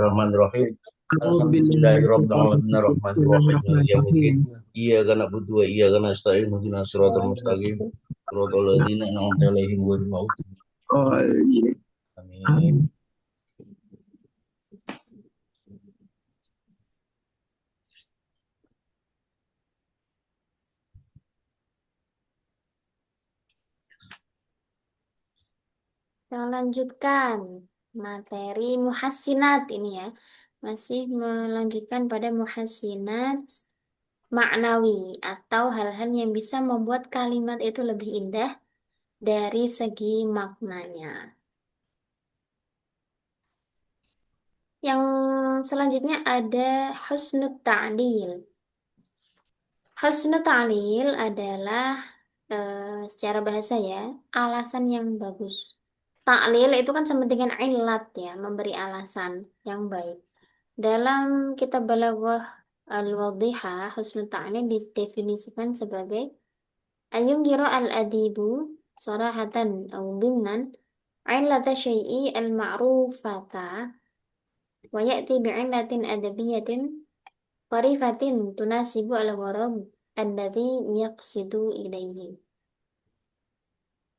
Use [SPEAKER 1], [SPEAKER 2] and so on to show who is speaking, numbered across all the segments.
[SPEAKER 1] Bismillahirrahmanirrahim.
[SPEAKER 2] أعوذ بالله من الشيطان الرجيم بسم الله
[SPEAKER 1] Alhamdulillahirrahmanirrahim.
[SPEAKER 2] الرحمن
[SPEAKER 1] Maliki
[SPEAKER 2] الرحيم
[SPEAKER 1] yaumiddin. Iyyaka na'budu wa iyyaka nasta'in. Ihdinas siratal mustaqim. Siratal ladzina an'amta 'alaihim ghairil maghdubi. Amin.
[SPEAKER 2] آمين.
[SPEAKER 3] Kita lanjutkan materi muhassinat ini ya. Masih melanjutkan pada muhassinat maknawi atau hal-hal yang bisa membuat kalimat itu lebih indah dari segi maknanya. Yang selanjutnya ada husnul ta'lil. Husnul ta'lil adalah secara bahasa ya, alasan yang bagus. Ta'lil itu kan sama dengan ilat ya, memberi alasan yang baik. Dalam kitab Balaghah Al-Wadhihah, husnul ta'lil didefinisikan sebagai ayungkiro al-adibu sarahatan au dhimnan illata syai'i al-ma'rufata wa ya'ti bi'illatin adabiyatin tarifatin tunasibu al-gharad alladhi yaqsidu ilaihi.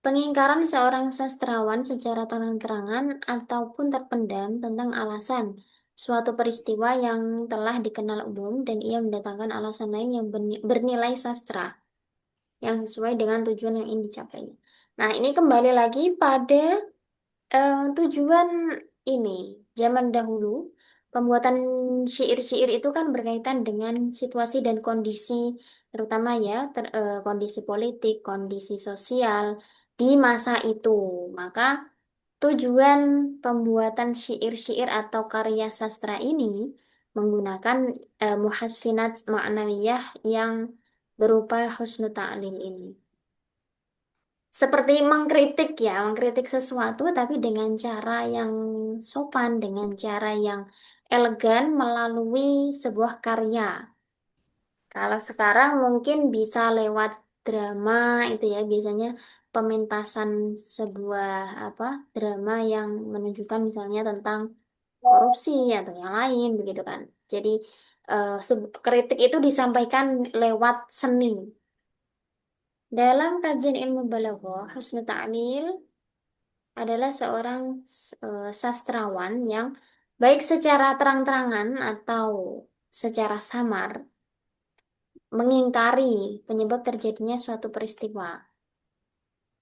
[SPEAKER 3] Pengingkaran seorang sastrawan secara terang-terangan ataupun terpendam tentang alasan suatu peristiwa yang telah dikenal umum dan ia mendatangkan alasan lain yang bernilai sastra yang sesuai dengan tujuan yang ingin dicapai. Nah, ini kembali lagi pada tujuan ini. Zaman dahulu, pembuatan syair-syair itu kan berkaitan dengan situasi dan kondisi, terutama ya, kondisi politik, kondisi sosial di masa itu. Maka tujuan pembuatan syair-syair atau karya sastra ini menggunakan muhassinat ma'nawiyah yang berupa husnul ta'lil ini. Seperti mengkritik ya, mengkritik sesuatu tapi dengan cara yang sopan, dengan cara yang elegan melalui sebuah karya. Kalau sekarang mungkin bisa lewat drama itu ya, biasanya pementasan sebuah apa drama yang menunjukkan misalnya tentang korupsi atau yang lain begitu kan. Jadi kritik itu disampaikan lewat seni. Dalam kajian ilmu balaghah, husnul ta'lil adalah seorang sastrawan yang baik secara terang-terangan atau secara samar mengingkari penyebab terjadinya suatu peristiwa.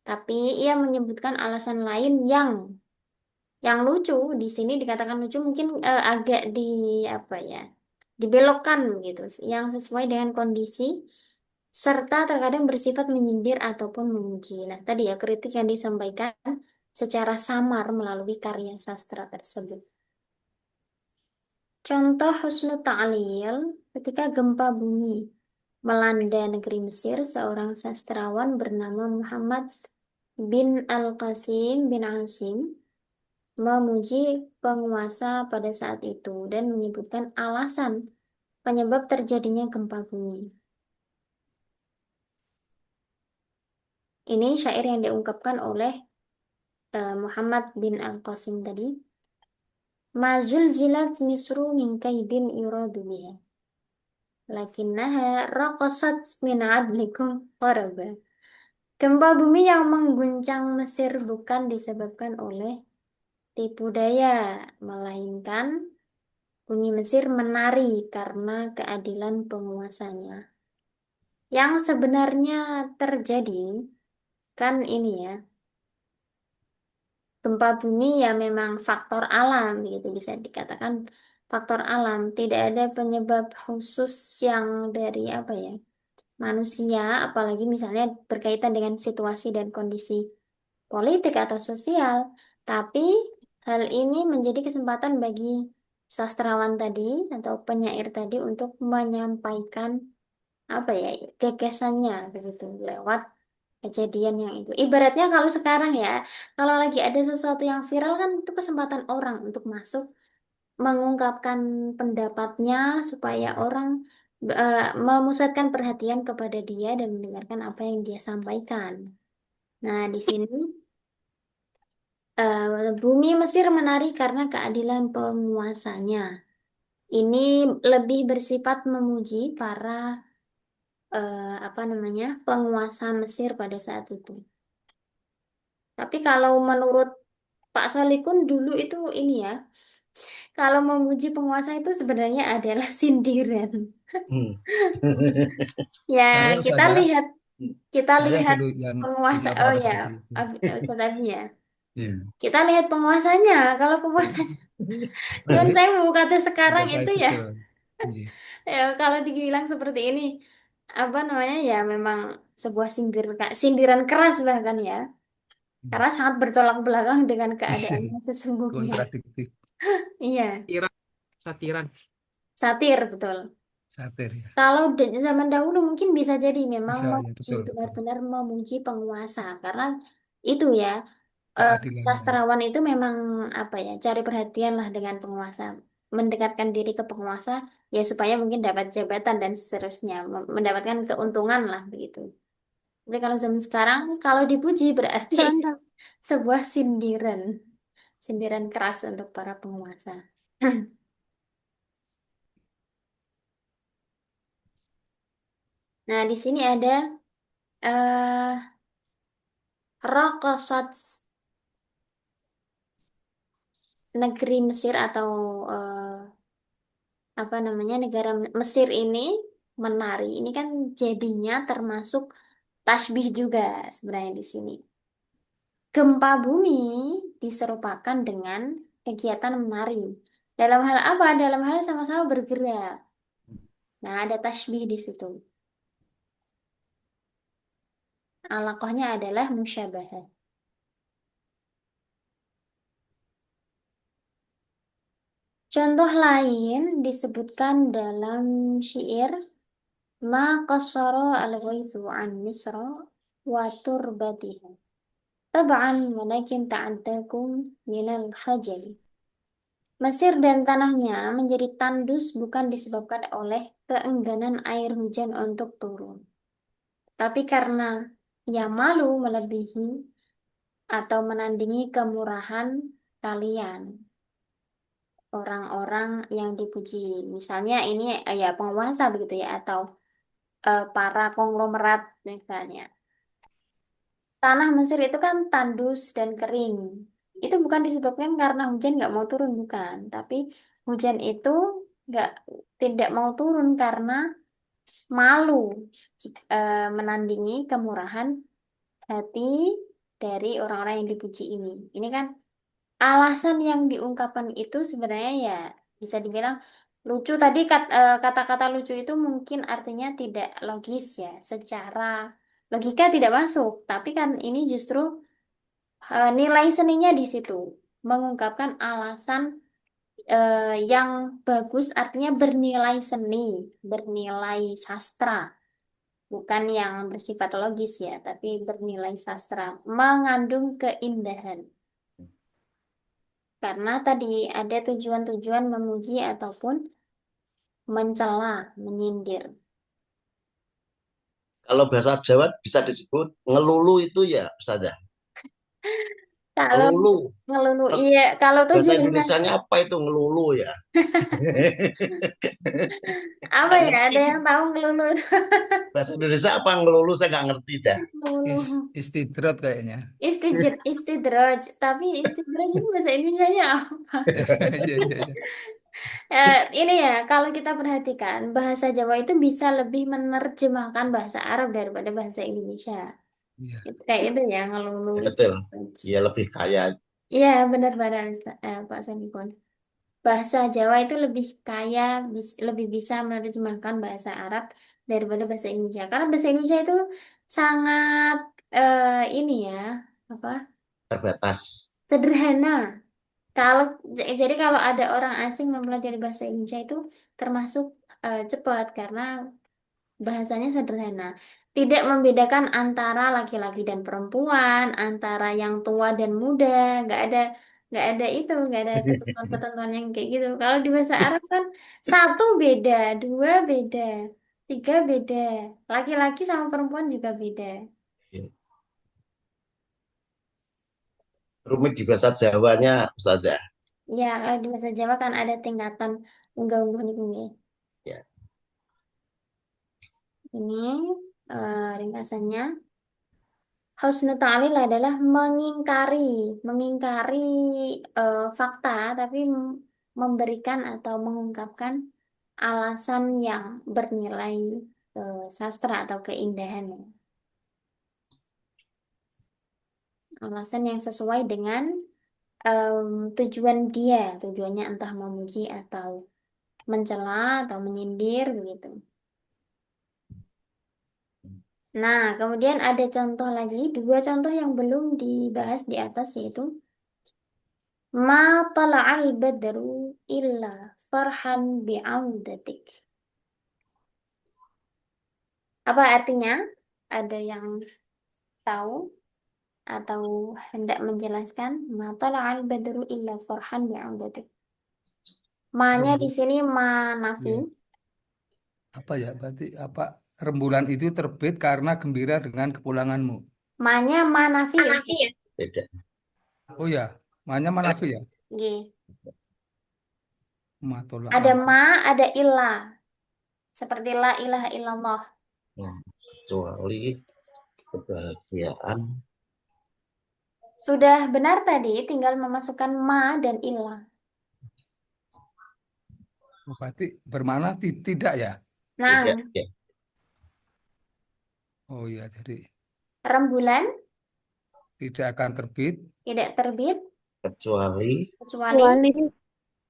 [SPEAKER 3] Tapi ia menyebutkan alasan lain yang lucu. Di sini dikatakan lucu mungkin agak di apa ya? Dibelokkan gitu, yang sesuai dengan kondisi serta terkadang bersifat menyindir ataupun memuji. Nah, tadi ya kritik yang disampaikan secara samar melalui karya sastra tersebut. Contoh husnul ta'lil ketika gempa bumi melanda negeri Mesir, seorang sastrawan bernama Muhammad bin Al-Qasim bin Asim memuji penguasa pada saat itu dan menyebutkan alasan penyebab terjadinya gempa bumi. Ini syair yang diungkapkan oleh Muhammad bin Al-Qasim tadi. Mazul zilat misru min kaidin yuradu biha. Lakinnaha raqasat min adlikum qaraba. Gempa bumi yang mengguncang Mesir bukan disebabkan oleh tipu daya, melainkan bumi Mesir menari karena keadilan penguasanya. Yang sebenarnya terjadi kan ini ya, gempa bumi ya memang faktor alam gitu bisa dikatakan faktor alam, tidak ada penyebab khusus yang dari apa ya manusia, apalagi misalnya berkaitan dengan situasi dan kondisi politik atau sosial. Tapi hal ini menjadi kesempatan bagi sastrawan tadi atau penyair tadi untuk menyampaikan apa ya gagasannya begitu lewat kejadian yang itu. Ibaratnya kalau sekarang ya, kalau lagi ada sesuatu yang viral kan itu kesempatan orang untuk masuk mengungkapkan pendapatnya supaya orang memusatkan perhatian kepada dia dan mendengarkan apa yang dia sampaikan. Nah, di sini Bumi Mesir menari karena keadilan penguasanya. Ini lebih bersifat memuji para apa namanya penguasa Mesir pada saat itu. Tapi kalau menurut Pak Solikun dulu itu ini ya, kalau memuji penguasa itu sebenarnya adalah sindiran.
[SPEAKER 1] Hmm.
[SPEAKER 3] Ya,
[SPEAKER 4] Saya
[SPEAKER 3] kita
[SPEAKER 4] saja,
[SPEAKER 3] lihat kita
[SPEAKER 4] saya
[SPEAKER 3] lihat
[SPEAKER 4] dulu yang
[SPEAKER 3] penguasa.
[SPEAKER 4] punya
[SPEAKER 3] Oh
[SPEAKER 4] pendapat
[SPEAKER 3] ya,
[SPEAKER 4] seperti itu.
[SPEAKER 3] Ustaz Abi ya.
[SPEAKER 4] Iya.
[SPEAKER 3] Kita lihat penguasanya. Kalau penguasanya, yang saya mau kata sekarang
[SPEAKER 4] Tidak
[SPEAKER 3] itu
[SPEAKER 4] baik
[SPEAKER 3] ya,
[SPEAKER 4] betul. Iya.
[SPEAKER 3] ya kalau dibilang seperti ini, apa namanya ya, memang sebuah sindiran keras bahkan ya, karena sangat bertolak belakang dengan keadaan yang sesungguhnya.
[SPEAKER 4] Kontradiktif,
[SPEAKER 3] Iya,
[SPEAKER 2] Satiran, satiran.
[SPEAKER 3] satir betul.
[SPEAKER 4] satir ya.
[SPEAKER 3] Kalau zaman dahulu mungkin bisa jadi memang
[SPEAKER 4] Bisa ya,
[SPEAKER 3] memuji,
[SPEAKER 4] betul betul.
[SPEAKER 3] benar-benar memuji penguasa karena itu ya,
[SPEAKER 4] Keadilannya.
[SPEAKER 3] sastrawan itu memang apa ya, cari perhatian lah dengan penguasa, mendekatkan diri ke penguasa ya supaya mungkin dapat jabatan dan seterusnya, mendapatkan keuntungan lah begitu. Tapi kalau zaman sekarang kalau dipuji berarti sebuah sindiran, sindiran keras untuk para penguasa. Nah, di sini ada eh Raqasat, negeri Mesir atau eh, apa namanya negara Mesir ini menari. Ini kan jadinya termasuk tasbih juga sebenarnya di sini. Gempa bumi diserupakan dengan kegiatan menari. Dalam hal apa? Dalam hal sama-sama bergerak. Nah, ada tasbih di situ. Alaqahnya adalah musyabahah. Contoh lain disebutkan dalam syair Ma qassara al-ghaithu an Misra wa turbatiha. Tab'an walakin ta'addakum minal khajali. Mesir dan tanahnya menjadi tandus bukan disebabkan oleh keengganan air hujan untuk turun, tapi karena ia malu melebihi atau menandingi kemurahan kalian, orang-orang yang dipuji. Misalnya ini ya penguasa begitu ya, atau para konglomerat misalnya. Tanah Mesir itu kan tandus dan kering. Itu bukan disebabkan karena hujan nggak mau turun, bukan. Tapi hujan itu nggak tidak mau turun karena malu menandingi kemurahan hati dari orang-orang yang dipuji ini. Ini kan alasan yang diungkapkan itu sebenarnya ya bisa dibilang lucu. Tadi kata-kata lucu itu mungkin artinya tidak logis ya, secara logika tidak masuk. Tapi kan ini justru nilai seninya di situ, mengungkapkan alasan yang bagus, artinya bernilai seni, bernilai sastra, bukan yang bersifat logis ya, tapi bernilai sastra, mengandung keindahan. Karena tadi ada tujuan-tujuan memuji ataupun mencela, menyindir.
[SPEAKER 1] Kalau bahasa Jawa bisa disebut ngelulu itu ya, Ustazah.
[SPEAKER 3] Kalau
[SPEAKER 1] Ngelulu.
[SPEAKER 3] ngelulu, iya, kalau
[SPEAKER 1] Bahasa
[SPEAKER 3] tujuannya
[SPEAKER 1] Indonesianya apa itu ngelulu ya?
[SPEAKER 3] apa
[SPEAKER 1] Nggak
[SPEAKER 3] ya? Ada
[SPEAKER 1] ngerti.
[SPEAKER 3] yang tahu ngelulu itu?
[SPEAKER 1] Bahasa Indonesia apa ngelulu saya nggak ngerti dah.
[SPEAKER 3] Ngelulu.
[SPEAKER 4] Istidrot kayaknya.
[SPEAKER 3] Istidraj, tapi istidraj itu bahasa Indonesianya apa?
[SPEAKER 4] Iya, iya, iya.
[SPEAKER 3] Ini ya, kalau kita perhatikan, bahasa Jawa itu bisa lebih menerjemahkan bahasa Arab daripada bahasa Indonesia.
[SPEAKER 4] Iya.
[SPEAKER 3] Itu kayak itu ya, ngelulu
[SPEAKER 1] Ya, betul.
[SPEAKER 3] istidraj.
[SPEAKER 1] Ya lebih kaya.
[SPEAKER 3] Iya, benar-benar Pak Sandikun. Bahasa Jawa itu lebih kaya, lebih bisa menerjemahkan bahasa Arab daripada bahasa Indonesia. Karena bahasa Indonesia itu sangat ini ya, apa?
[SPEAKER 1] Terbatas.
[SPEAKER 3] Sederhana. Kalau jadi kalau ada orang asing mempelajari bahasa Indonesia itu termasuk cepat karena bahasanya sederhana. Tidak membedakan antara laki-laki dan perempuan, antara yang tua dan muda, nggak ada itu, nggak ada ketentuan-ketentuan yang kayak gitu. Kalau di bahasa Arab kan satu beda, dua beda, tiga beda, laki-laki sama perempuan juga beda.
[SPEAKER 1] rumit di bahasa Jawanya, Ustazah.
[SPEAKER 3] Ya, kalau di bahasa Jawa kan ada tingkatan unggah-ungguh nih.
[SPEAKER 1] Ya.
[SPEAKER 3] Ini ringkasannya. Husnul ta'lil adalah mengingkari fakta, tapi memberikan atau mengungkapkan alasan yang bernilai sastra atau keindahan. Alasan yang sesuai dengan tujuan dia, tujuannya entah memuji atau mencela atau menyindir begitu. Nah, kemudian ada contoh lagi, dua contoh yang belum dibahas di atas yaitu ma tala'al badru illa farhan bi'audatik. Apa artinya? Ada yang tahu atau hendak menjelaskan? Ma tala'al badru illa farhan bi'audatik. Ma-nya di sini ma nafi.
[SPEAKER 4] Ya. Apa ya? Berarti apa? Rembulan itu terbit karena gembira dengan kepulanganmu.
[SPEAKER 3] Ma-nya ma nafi ya.
[SPEAKER 1] Beda.
[SPEAKER 4] Oh ya, maknanya manafi ya?
[SPEAKER 3] Nggih.
[SPEAKER 4] Matola
[SPEAKER 3] Ada
[SPEAKER 4] al.
[SPEAKER 3] ma, ada illa. Seperti la ilaha illallah.
[SPEAKER 1] Nah, kecuali kebahagiaan.
[SPEAKER 3] Sudah benar tadi, tinggal memasukkan ma dan illa.
[SPEAKER 4] Oh, berarti bermana tidak ya?
[SPEAKER 1] Tidak.
[SPEAKER 3] Nah,
[SPEAKER 1] Ya.
[SPEAKER 4] Oh iya, jadi
[SPEAKER 3] rembulan
[SPEAKER 4] tidak akan terbit
[SPEAKER 3] tidak terbit
[SPEAKER 1] Kecuali
[SPEAKER 3] kecuali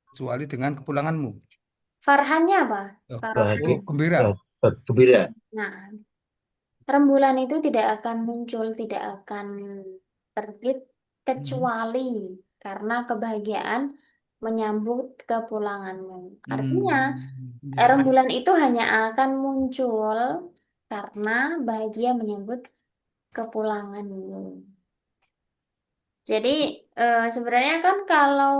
[SPEAKER 4] kecuali dengan kepulanganmu.
[SPEAKER 3] farhannya apa?
[SPEAKER 4] Oh,
[SPEAKER 3] Farhan.
[SPEAKER 4] oh, gembira.
[SPEAKER 1] gembira.
[SPEAKER 3] Nah, rembulan itu tidak akan muncul, tidak akan terbit
[SPEAKER 4] Hmm.
[SPEAKER 3] kecuali karena kebahagiaan menyambut kepulanganmu. Artinya,
[SPEAKER 4] Ya, ya.
[SPEAKER 3] rembulan itu hanya akan muncul karena bahagia menyambut kepulanganmu. Jadi sebenarnya kan kalau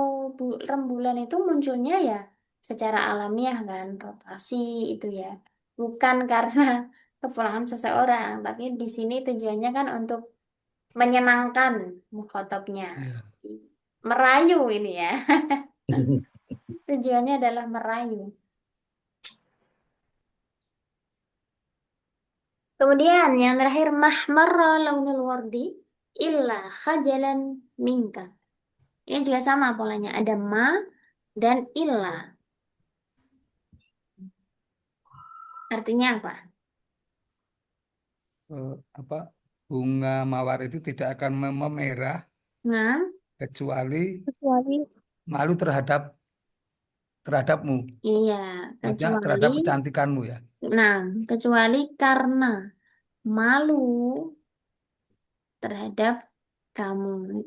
[SPEAKER 3] rembulan itu munculnya ya secara alamiah kan, rotasi itu ya. Bukan karena kepulangan seseorang, tapi di sini tujuannya kan untuk menyenangkan mukhatabnya.
[SPEAKER 4] Ya.
[SPEAKER 3] Merayu ini ya. Tujuannya adalah merayu. Kemudian yang terakhir mahmarra launul wardi illa khajalan minka. Ini juga sama polanya. Ada ma dan illa. Artinya apa?
[SPEAKER 4] Apa bunga mawar itu tidak akan memerah
[SPEAKER 3] Nah,
[SPEAKER 4] kecuali
[SPEAKER 2] Kecuali
[SPEAKER 4] malu terhadapmu.
[SPEAKER 3] iya,
[SPEAKER 4] Maksudnya
[SPEAKER 3] kecuali,
[SPEAKER 4] terhadap kecantikanmu ya.
[SPEAKER 3] nah, kecuali karena malu terhadap kamu.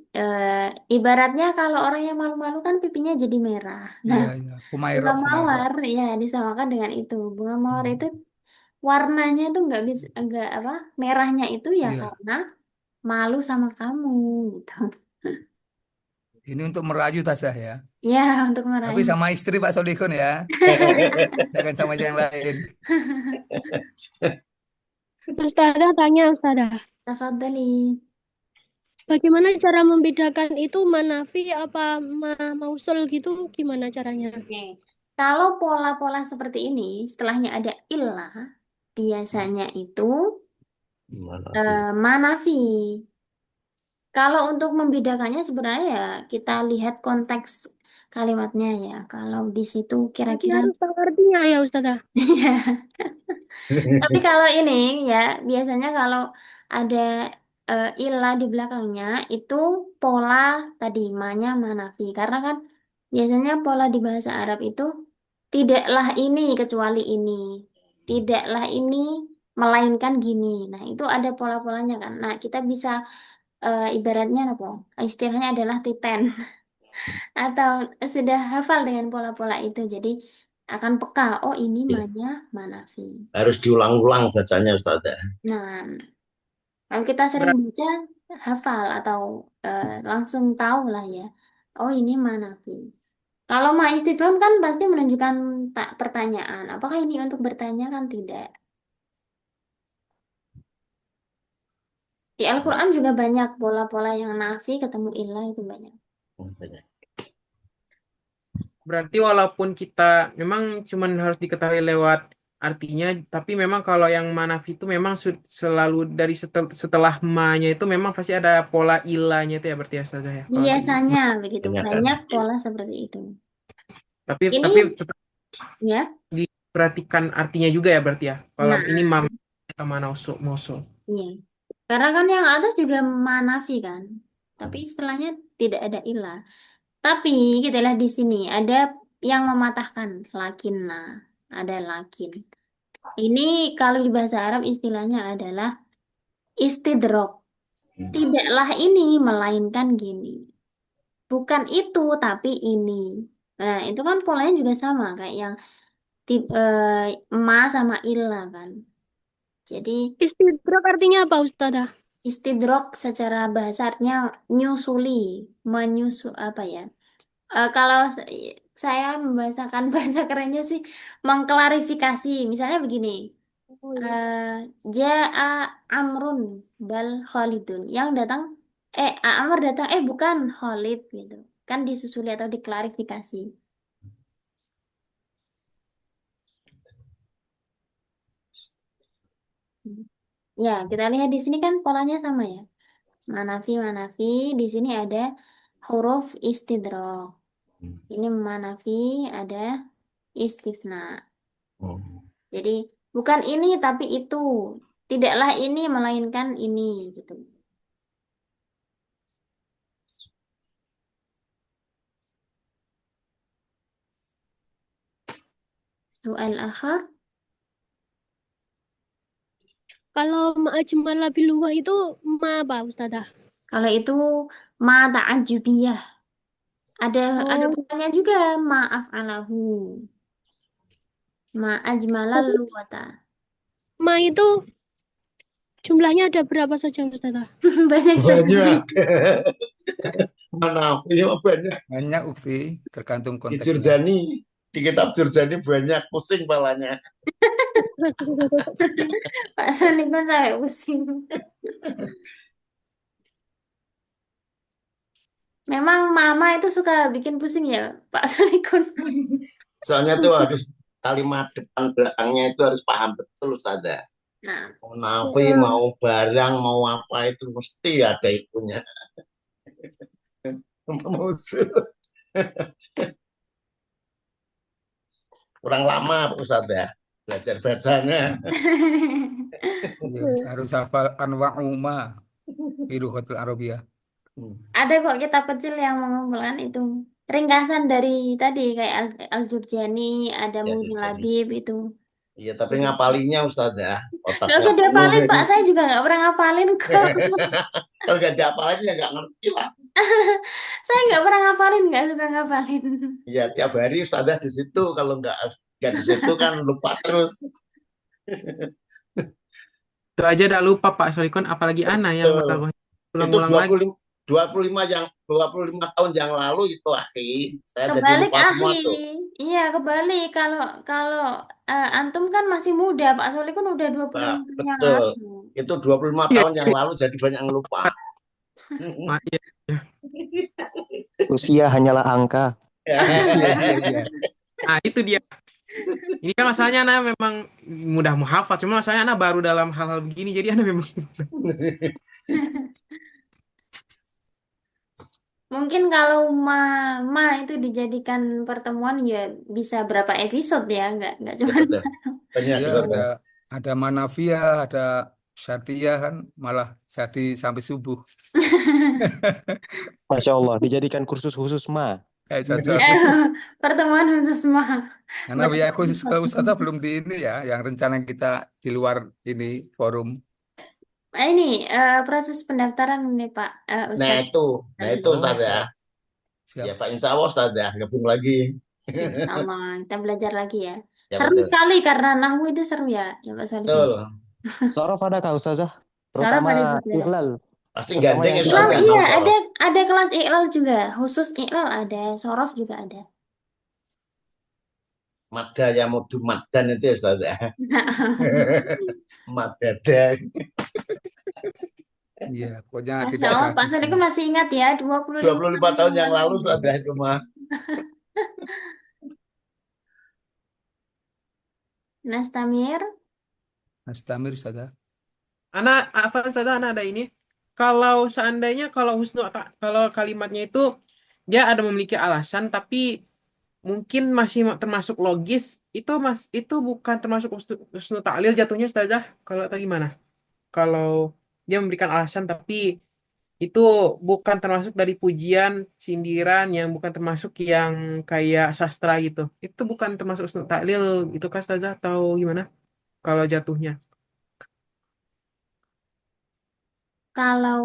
[SPEAKER 3] Ibaratnya kalau orang yang malu-malu kan pipinya jadi merah. Nah,
[SPEAKER 4] Iya, iya.
[SPEAKER 3] bunga
[SPEAKER 4] Humairah, Humairah.
[SPEAKER 3] mawar ya disamakan dengan itu. Bunga mawar
[SPEAKER 4] Hmm.
[SPEAKER 3] itu warnanya itu nggak bisa, nggak apa, merahnya itu ya
[SPEAKER 4] Iya.
[SPEAKER 3] karena malu sama kamu gitu.
[SPEAKER 4] Ini untuk merayu tasah ya.
[SPEAKER 3] Ya, untuk
[SPEAKER 4] Tapi
[SPEAKER 3] meraih.
[SPEAKER 4] sama istri Pak Solikun ya. Jangan sama yang lain.
[SPEAKER 2] Ustazah tanya, Ustazah,
[SPEAKER 3] Tafadhali.
[SPEAKER 2] bagaimana cara membedakan itu manafi apa mausul gitu? Gimana caranya?
[SPEAKER 3] Oke. Kalau pola-pola seperti ini, setelahnya ada ilah, biasanya itu
[SPEAKER 1] Mana sih?
[SPEAKER 3] manafi. Kalau untuk membedakannya sebenarnya ya kita lihat konteks kalimatnya ya. Kalau di situ
[SPEAKER 2] Berarti
[SPEAKER 3] kira-kira
[SPEAKER 2] harus tahu artinya ya, Ustazah.
[SPEAKER 3] tapi kalau ini ya biasanya kalau ada ilah di belakangnya itu pola tadi manya manafi. Karena kan biasanya pola di bahasa Arab itu tidaklah ini kecuali ini. Tidaklah ini melainkan gini. Nah, itu ada pola-polanya kan. Nah, kita bisa ibaratnya apa? Istilahnya adalah titen atau sudah hafal dengan pola-pola itu. Jadi akan peka, oh ini
[SPEAKER 1] Ya,
[SPEAKER 3] manya manafi.
[SPEAKER 1] harus diulang-ulang bacanya Ustazah.
[SPEAKER 3] Nah, kalau kita sering baca, hafal atau langsung tahu lah ya. Oh ini manafi. Kalau ma istifham kan pasti menunjukkan tak pertanyaan. Apakah ini untuk bertanya kan tidak? Di Al-Quran juga banyak pola-pola yang nafi ketemu ilah itu banyak.
[SPEAKER 1] Banyak.
[SPEAKER 5] Berarti walaupun kita memang cuman harus diketahui lewat artinya, tapi memang kalau yang manafi itu memang selalu dari setelah ma-nya itu memang pasti ada pola ilahnya itu ya berarti ya Ustazah ya. Kalau
[SPEAKER 3] Biasanya begitu,
[SPEAKER 1] Banyak kan?
[SPEAKER 3] banyak pola seperti itu.
[SPEAKER 5] tapi
[SPEAKER 3] Ini
[SPEAKER 5] tetap
[SPEAKER 3] ya,
[SPEAKER 5] diperhatikan artinya juga ya berarti ya. Kalau
[SPEAKER 3] nah,
[SPEAKER 5] ini mam sama mausul.
[SPEAKER 3] iya. Karena kan yang atas juga manafi kan, tapi istilahnya tidak ada ilah. Tapi kita lihat di sini ada yang mematahkan lakinna, ada lakin. Ini kalau di bahasa Arab istilahnya adalah istidrok. Tidaklah ini melainkan gini. Bukan itu tapi ini. Nah, itu kan polanya juga sama kayak yang ma sama illa kan. Jadi
[SPEAKER 2] Istidrak artinya apa, Ustazah?
[SPEAKER 3] istidrok secara bahasa artinya nyusuli, menyusul apa ya? Kalau saya membahasakan bahasa kerennya sih mengklarifikasi. Misalnya begini,
[SPEAKER 2] Oh, iya.
[SPEAKER 3] Ja'a Amrun bal Khalidun. Yang datang, Amr datang, bukan Khalid gitu. Kan disusuli atau diklarifikasi. Ya, kita lihat di sini kan polanya sama ya. Manafi. Di sini ada huruf istidrok. Ini manafi, ada istisna. Jadi bukan ini tapi itu. Tidaklah ini melainkan ini gitu. Soal akhir,
[SPEAKER 2] Kalau ma'ajmala biluwah itu ma apa, Ustazah?
[SPEAKER 3] kalau itu ma ta'ajubiyah. Ada
[SPEAKER 2] Oh,
[SPEAKER 3] bukannya juga maaf alahu. Ma ajmalal
[SPEAKER 2] tapi
[SPEAKER 3] luwata.
[SPEAKER 2] ma itu jumlahnya ada berapa saja, Ustazah?
[SPEAKER 3] Banyak sekali.
[SPEAKER 1] Banyak. Manafi banyak.
[SPEAKER 4] Banyak ukti, tergantung
[SPEAKER 1] Di
[SPEAKER 4] konteksnya.
[SPEAKER 1] Jurjani, di kitab Jurjani banyak, pusing palanya.
[SPEAKER 3] Pak Sony kan sampai pusing. Memang mama itu suka bikin pusing ya, Pak Solikun.
[SPEAKER 1] Soalnya tuh harus kalimat depan belakangnya itu harus paham betul Ustazah.
[SPEAKER 3] Nah,
[SPEAKER 1] Mau nafi, mau barang, mau apa itu mesti ada itunya. Musuh. Kurang lama Ustazah belajar bacanya.
[SPEAKER 4] Iya, harus hafal anwa'uma fi lughatil Arabiyah.
[SPEAKER 3] ada kok kitab kecil yang mengumpulkan itu. Ringkasan dari tadi kayak Al-Jurjani, ada
[SPEAKER 1] Ya,
[SPEAKER 3] Muhyiddin
[SPEAKER 1] Jurjani.
[SPEAKER 3] Labib itu.
[SPEAKER 1] Iya, tapi ngapalinya Ustazah,
[SPEAKER 3] Nggak
[SPEAKER 1] otaknya
[SPEAKER 3] usah
[SPEAKER 1] penuh
[SPEAKER 3] dihafalin, Pak.
[SPEAKER 1] ini.
[SPEAKER 3] Saya juga nggak pernah ngafalin kok.
[SPEAKER 1] Kalau nggak dihafalin ya nggak ngerti lah.
[SPEAKER 3] Saya nggak pernah ngafalin, nggak suka ngafalin.
[SPEAKER 1] Iya, tiap hari Ustazah di situ. Kalau nggak di situ kan lupa terus.
[SPEAKER 5] Itu aja udah lupa Pak Solikon, apalagi Ana yang
[SPEAKER 1] Betul.
[SPEAKER 5] melakukan
[SPEAKER 1] Itu
[SPEAKER 5] ulang-ulang lagi.
[SPEAKER 1] 25 tahun yang lalu itu akhi. Saya jadi
[SPEAKER 3] Kebalik,
[SPEAKER 1] lupa semua
[SPEAKER 3] akhi.
[SPEAKER 1] tuh.
[SPEAKER 3] Iya, kebalik. Kalau kalau antum kan masih muda, Pak Soli kan udah 25
[SPEAKER 1] Nah,
[SPEAKER 3] tahun yang
[SPEAKER 1] betul.
[SPEAKER 3] lalu.
[SPEAKER 1] Itu 25
[SPEAKER 5] Iya,
[SPEAKER 1] tahun yang lalu jadi banyak yang lupa.
[SPEAKER 5] iya.
[SPEAKER 6] Usia hanyalah angka.
[SPEAKER 4] Iya.
[SPEAKER 5] Nah, itu dia. Ini kan masalahnya Ana memang mudah menghafal, cuma masalahnya Ana baru dalam hal-hal begini, jadi Ana memang
[SPEAKER 3] Mungkin kalau mama itu dijadikan pertemuan ya bisa berapa episode ya, nggak cuma
[SPEAKER 1] Betul. Banyak
[SPEAKER 4] Iya,
[SPEAKER 1] betul.
[SPEAKER 4] ada manafiyah, ada syartiyah kan malah jadi sampai subuh.
[SPEAKER 6] Masya Allah, dijadikan kursus khusus ma.
[SPEAKER 4] Cocok.
[SPEAKER 3] pertemuan khusus mah.
[SPEAKER 4] Karena biaya khusus ke Ustazah belum di ini ya, yang rencana kita di luar ini forum.
[SPEAKER 3] Ini proses pendaftaran nih Pak
[SPEAKER 1] Nah
[SPEAKER 3] Ustadz.
[SPEAKER 1] itu, Ustazah.
[SPEAKER 4] Siap.
[SPEAKER 1] Ya Pak Insya Allah Ustazah gabung lagi.
[SPEAKER 3] Insya Allah kita belajar lagi ya.
[SPEAKER 1] Ya
[SPEAKER 3] Seru
[SPEAKER 1] betul.
[SPEAKER 3] sekali karena Nahwu itu seru ya, Pak Solikun.
[SPEAKER 1] Betul.
[SPEAKER 6] Sorof adakah Ustazah?
[SPEAKER 3] Saraf ada
[SPEAKER 6] Terutama
[SPEAKER 3] juga.
[SPEAKER 6] Iqlal.
[SPEAKER 1] Pasti
[SPEAKER 6] Terutama
[SPEAKER 1] gandeng
[SPEAKER 6] yang
[SPEAKER 1] ya
[SPEAKER 3] Iqlal
[SPEAKER 1] Ustazah.
[SPEAKER 3] iya
[SPEAKER 1] Mau sorof.
[SPEAKER 3] ada kelas Iqlal juga, khusus Iqlal ada, Sorof juga ada.
[SPEAKER 1] Mada ya mudu madan itu ya Ustazah. Madadan.
[SPEAKER 4] Iya, pokoknya
[SPEAKER 3] Masya
[SPEAKER 4] tidak
[SPEAKER 3] Allah, Pak
[SPEAKER 4] bagus
[SPEAKER 3] Sadiku
[SPEAKER 4] ini.
[SPEAKER 3] masih ingat ya, 25
[SPEAKER 1] 25
[SPEAKER 3] tahun
[SPEAKER 1] tahun
[SPEAKER 3] yang
[SPEAKER 1] yang lalu
[SPEAKER 3] lalu.
[SPEAKER 1] sudah cuma
[SPEAKER 3] Mas Tamir,
[SPEAKER 4] Mas Tamir sudah.
[SPEAKER 5] Anak apa saja anak ada ini. Kalau seandainya kalau kalimatnya itu dia ada memiliki alasan tapi mungkin masih termasuk logis, itu bukan termasuk husnul ta'lil jatuhnya ustazah. Kalau atau gimana? Kalau dia memberikan alasan tapi itu bukan termasuk dari pujian, sindiran yang bukan termasuk yang kayak sastra gitu. Itu bukan termasuk husnul ta'lil itu kan ustazah atau gimana? Kalau jatuhnya.
[SPEAKER 3] kalau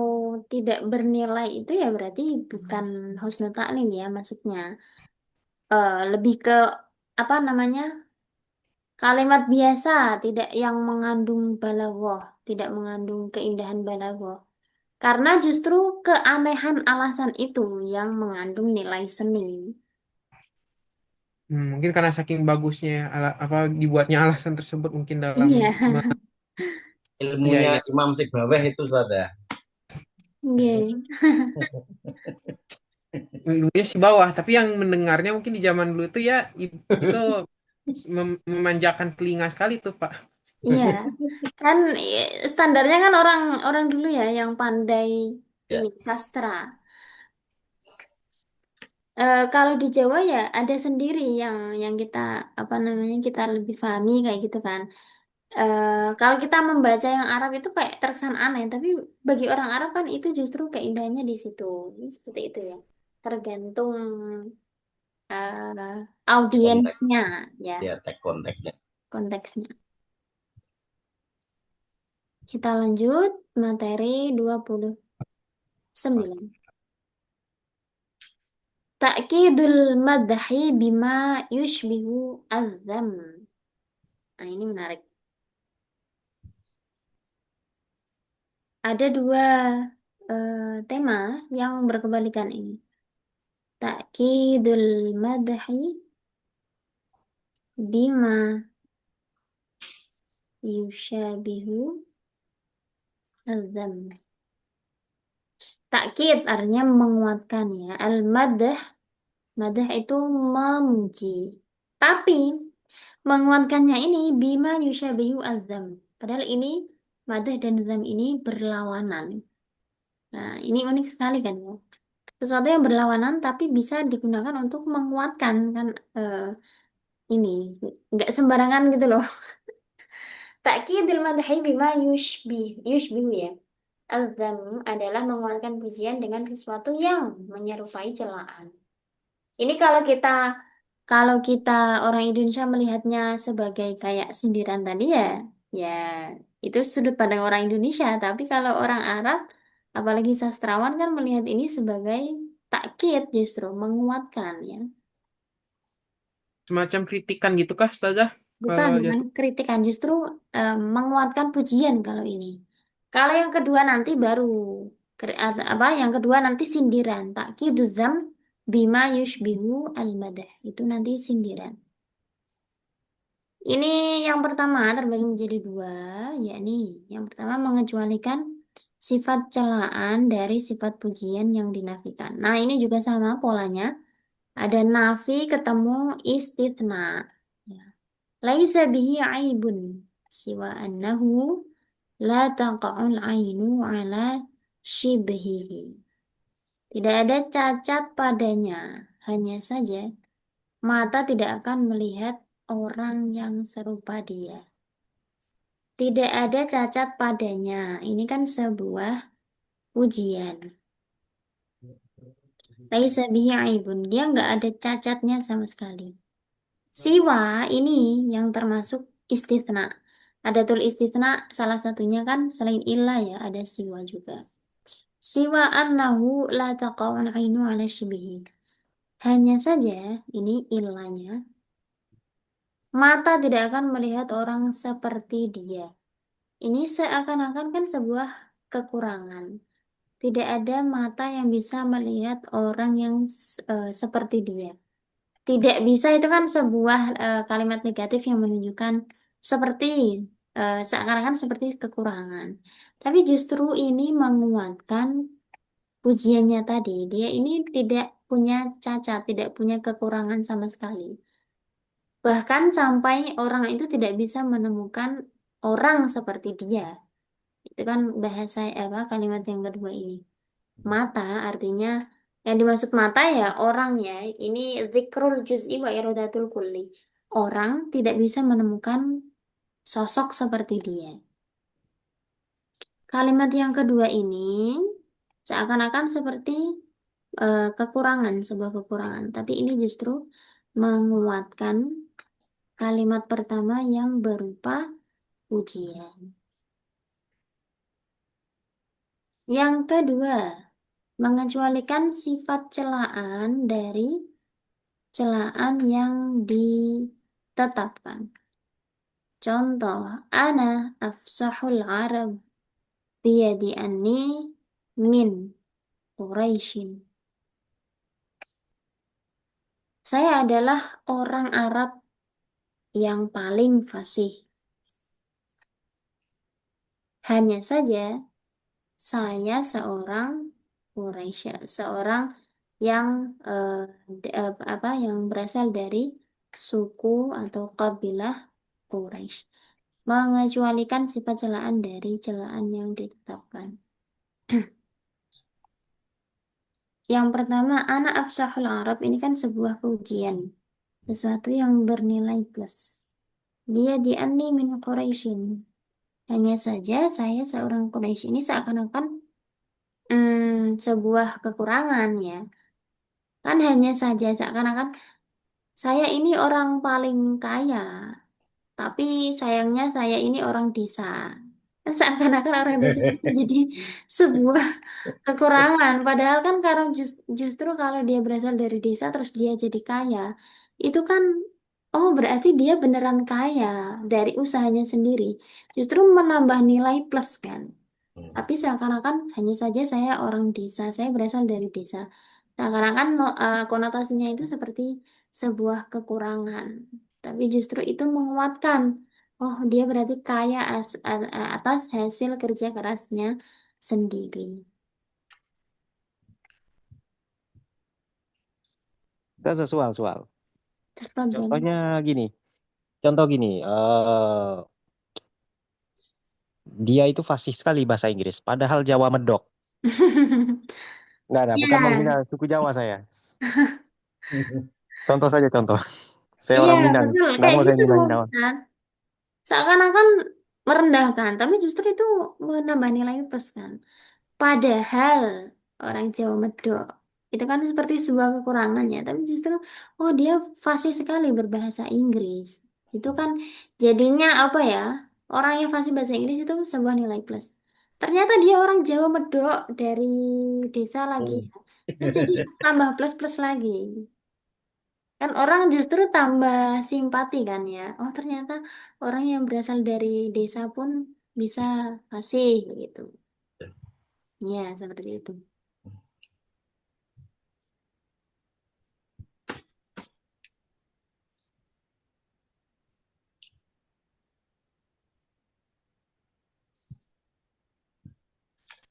[SPEAKER 3] tidak bernilai itu ya berarti bukan husnul ta'lil ya maksudnya. Lebih ke apa namanya? Kalimat biasa, tidak yang mengandung balaghah, tidak mengandung keindahan balaghah. Karena justru keanehan alasan itu yang mengandung nilai seni.
[SPEAKER 5] Mungkin karena saking bagusnya apa dibuatnya alasan tersebut mungkin dalam
[SPEAKER 3] Iya,
[SPEAKER 5] iya
[SPEAKER 1] ilmunya
[SPEAKER 5] iya.
[SPEAKER 1] Imam Sigbaweh itu saja.
[SPEAKER 3] iya.
[SPEAKER 5] Dulunya si bawah, tapi yang mendengarnya mungkin di zaman dulu itu ya itu memanjakan telinga sekali tuh Pak.
[SPEAKER 3] Iya, kan standarnya kan orang orang dulu ya yang pandai
[SPEAKER 1] Ya,
[SPEAKER 3] ini sastra. Kalau di Jawa ya ada sendiri yang kita apa namanya kita lebih pahami kayak gitu kan. Kalau kita membaca yang Arab itu kayak terkesan aneh, tapi bagi orang Arab kan itu justru keindahannya di situ. Seperti itu ya. Tergantung
[SPEAKER 1] kontak
[SPEAKER 3] audiensnya ya,
[SPEAKER 1] ya tag kontaknya.
[SPEAKER 3] konteksnya. Kita lanjut materi 29. Ta'kidul madhi bima yushbihu azam. Nah, ini menarik. Ada dua tema yang berkebalikan ini. Ta'kidul madhi bima yushabihu azam. Takkid artinya menguatkan ya. Al-madah, madah itu memuji. Tapi menguatkannya ini bima yushabihu azam. Padahal ini madah dan zam ini berlawanan. Nah, ini unik sekali kan ya. Sesuatu yang berlawanan tapi bisa digunakan untuk menguatkan kan ini nggak sembarangan gitu loh. Takkidul madhi bima yushbihu ya. Al-dham adalah menguatkan pujian dengan sesuatu yang menyerupai celaan. Ini kalau kita orang Indonesia melihatnya sebagai kayak sindiran tadi ya, ya itu sudut pandang orang Indonesia. Tapi kalau orang Arab, apalagi sastrawan kan melihat ini sebagai takkid justru menguatkan ya.
[SPEAKER 5] Semacam kritikan gitu kah Ustazah?
[SPEAKER 3] Bukan,
[SPEAKER 5] Kalau
[SPEAKER 3] bukan
[SPEAKER 5] jatuh.
[SPEAKER 3] kritikan, justru menguatkan pujian kalau ini. Kalau yang kedua nanti baru apa? Yang kedua nanti sindiran. Takidu dzam bima yushbihu al-madah. Itu nanti sindiran. Ini yang pertama terbagi menjadi dua, yakni yang pertama mengecualikan sifat celaan dari sifat pujian yang dinafikan. Nah, ini juga sama polanya. Ada nafi ketemu istitsna. Ya. Laisa bihi aibun siwa annahu la taqa'ul ainu ala shibhihi. Tidak ada cacat padanya, hanya saja mata tidak akan melihat orang yang serupa dia. Tidak ada cacat padanya. Ini kan sebuah pujian. Laisa bihi aibun. Dia nggak ada cacatnya sama sekali. Siwa ini yang termasuk istitsna. Adatul istitsna salah satunya kan selain ilah ya ada siwa juga. Siwa annahu la taqawan ainu ala shibihi. Hanya saja ini ilahnya. Mata tidak akan melihat orang seperti dia. Ini seakan-akan kan sebuah kekurangan. Tidak ada mata yang bisa melihat orang yang seperti dia. Tidak bisa itu kan sebuah kalimat negatif yang menunjukkan seperti seakan-akan seperti kekurangan. Tapi justru ini menguatkan pujiannya tadi. Dia ini tidak punya cacat, tidak punya kekurangan sama sekali. Bahkan sampai orang itu tidak bisa menemukan orang seperti dia. Itu kan bahasa apa kalimat yang kedua ini. Mata artinya yang dimaksud mata ya orang ya. Ini dzikrul juz'i wa iradatul kulli. Orang tidak bisa menemukan sosok seperti dia. Kalimat yang kedua ini seakan-akan seperti kekurangan, sebuah kekurangan. Tapi ini justru menguatkan kalimat pertama yang berupa pujian. Yang kedua, mengecualikan sifat celaan dari celaan yang ditetapkan. Contoh, ana afsahul Arab biyadi anni min Quraisyin. Saya adalah orang Arab yang paling fasih. Hanya saja saya seorang Quraisy, seorang yang yang berasal dari suku atau kabilah Quraisy. Mengecualikan sifat celaan dari celaan yang ditetapkan. Yang pertama, ana afsahul Arab ini kan sebuah pujian, sesuatu yang bernilai plus. Dia dianni min Quraisyin. Hanya saja saya seorang Quraisy ini seakan-akan sebuah kekurangan ya. Kan hanya saja seakan-akan saya ini orang paling kaya, tapi sayangnya saya ini orang desa. Kan seakan-akan orang desa itu jadi sebuah kekurangan. Padahal kan kalau justru kalau dia berasal dari desa terus dia jadi kaya, itu kan oh berarti dia beneran kaya dari usahanya sendiri. Justru menambah nilai plus kan. Tapi seakan-akan hanya saja saya orang desa, saya berasal dari desa. Seakan-akan konotasinya itu seperti sebuah kekurangan. Tapi justru itu menguatkan. Oh, dia berarti kaya atas hasil kerja kerasnya sendiri.
[SPEAKER 6] Saya soal.
[SPEAKER 3] Tafadhol.
[SPEAKER 6] Contohnya gini. Contoh gini. Dia itu fasih sekali bahasa Inggris. Padahal Jawa medok. Nggak ada. Bukan
[SPEAKER 3] Iya,
[SPEAKER 6] menghina suku Jawa saya. Contoh saja contoh. Saya
[SPEAKER 3] iya
[SPEAKER 6] orang Minang.
[SPEAKER 3] betul.
[SPEAKER 6] Nggak
[SPEAKER 3] Kayak
[SPEAKER 6] mau saya
[SPEAKER 3] gitu
[SPEAKER 6] hina-hina.
[SPEAKER 3] Ustaz. Seakan-akan merendahkan, tapi justru itu menambah nilai plus kan. Padahal orang Jawa Medok itu kan seperti sebuah kekurangan ya, tapi justru oh dia fasih sekali berbahasa Inggris. Itu kan jadinya apa ya? Orang yang fasih bahasa Inggris itu sebuah nilai plus. Ternyata dia orang Jawa Medok dari desa lagi. Kan jadi tambah plus-plus lagi. Kan orang justru tambah simpati kan ya. Oh ternyata orang yang berasal dari desa pun bisa fasih begitu. Ya, seperti itu.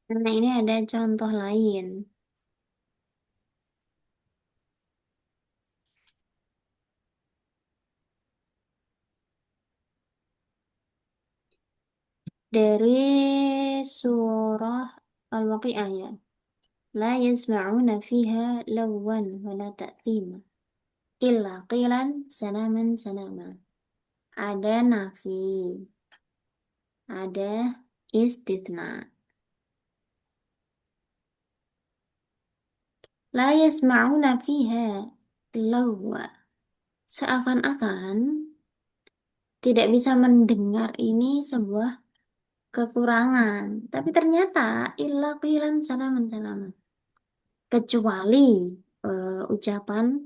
[SPEAKER 3] Nah, ini ada contoh lain. Dari surah Al-Waqi'ah ya. La yasma'una fiha lagwan wa la ta'thima. Illa qilan salaman salama. Ada nafi. Ada istithna. La yasma'una fiha lagwa. Seakan-akan tidak bisa mendengar ini sebuah kekurangan. Tapi ternyata illa qilan salaman salaman. Kecuali ucapan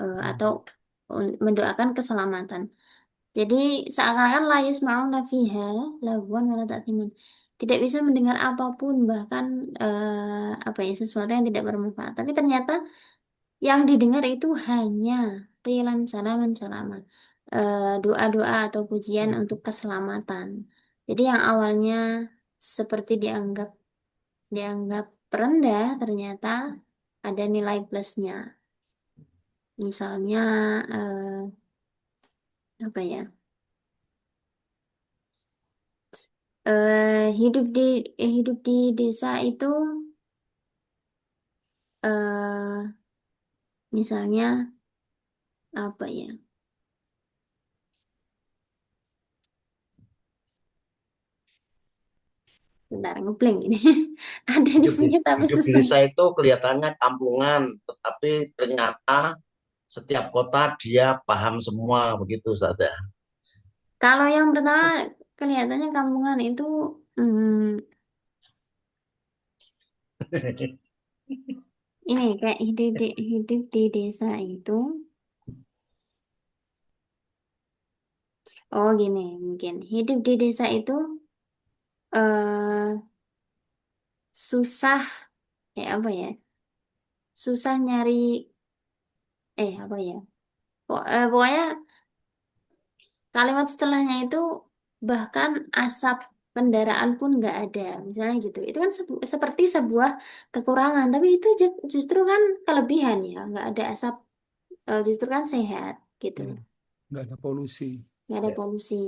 [SPEAKER 3] atau mendoakan keselamatan. Jadi seakan-akan la yasma'una fiha lagwan wala ta'thiman. Tidak bisa mendengar apapun bahkan apa ya sesuatu yang tidak bermanfaat. Tapi ternyata yang didengar itu hanya qilan salaman salaman. doa-doa atau pujian untuk keselamatan. Jadi yang awalnya seperti dianggap rendah, ternyata ada nilai plusnya. Misalnya apa ya? Hidup di desa itu eh misalnya apa ya? Bentar, ngeblank ini. Ada di
[SPEAKER 1] Hidup di,
[SPEAKER 3] sini tapi
[SPEAKER 1] hidup di
[SPEAKER 3] susah.
[SPEAKER 1] desa itu kelihatannya kampungan, tetapi ternyata setiap kota dia paham semua begitu saja.
[SPEAKER 3] Kalau yang pertama kelihatannya kampungan itu ini kayak hidup di desa itu. Oh gini, mungkin hidup di desa itu eh susah, apa ya? Susah nyari, apa ya? Pokoknya kalimat setelahnya itu bahkan asap kendaraan pun nggak ada, misalnya gitu. Itu kan seperti sebuah kekurangan, tapi itu justru kan kelebihan ya, nggak ada asap, justru kan sehat gitu,
[SPEAKER 4] Ya, nggak ada polusi.
[SPEAKER 3] nggak ada
[SPEAKER 1] Ya,
[SPEAKER 3] polusi.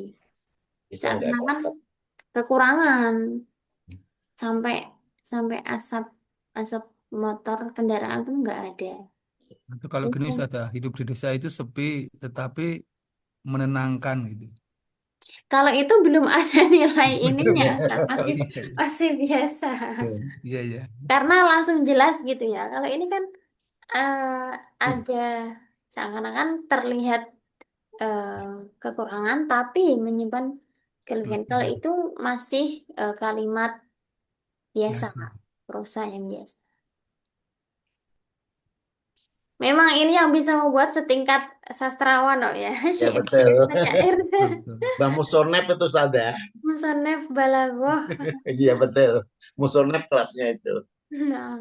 [SPEAKER 1] bisa nggak ada
[SPEAKER 3] Seakan-akan
[SPEAKER 1] asap.
[SPEAKER 3] kekurangan sampai sampai asap asap motor kendaraan pun nggak ada.
[SPEAKER 4] Atau kalau gini
[SPEAKER 3] Itu.
[SPEAKER 4] saja, hidup di desa itu sepi tetapi menenangkan gitu.
[SPEAKER 3] Kalau itu belum ada nilai
[SPEAKER 4] Belum
[SPEAKER 3] ininya,
[SPEAKER 4] ya?
[SPEAKER 3] kan
[SPEAKER 4] Oh
[SPEAKER 3] masih
[SPEAKER 4] iya, iya.
[SPEAKER 3] masih biasa.
[SPEAKER 4] Iya, iya.
[SPEAKER 3] Karena langsung jelas gitu ya. Kalau ini kan eh, ada seakan-akan terlihat eh, kekurangan tapi menyimpan kelebihan. Kalau
[SPEAKER 4] Hmm,
[SPEAKER 3] itu masih kalimat biasa,
[SPEAKER 4] biasa.
[SPEAKER 3] prosa yang biasa. Memang ini yang bisa membuat setingkat sastrawan oh ya,
[SPEAKER 1] Ya
[SPEAKER 3] syair-syair
[SPEAKER 1] betul.
[SPEAKER 3] penyair,
[SPEAKER 4] Betul, betul.
[SPEAKER 1] Mbah Musonep itu saja.
[SPEAKER 3] musonef balagoh.
[SPEAKER 1] Iya betul. Musonep kelasnya itu.
[SPEAKER 3] Nah,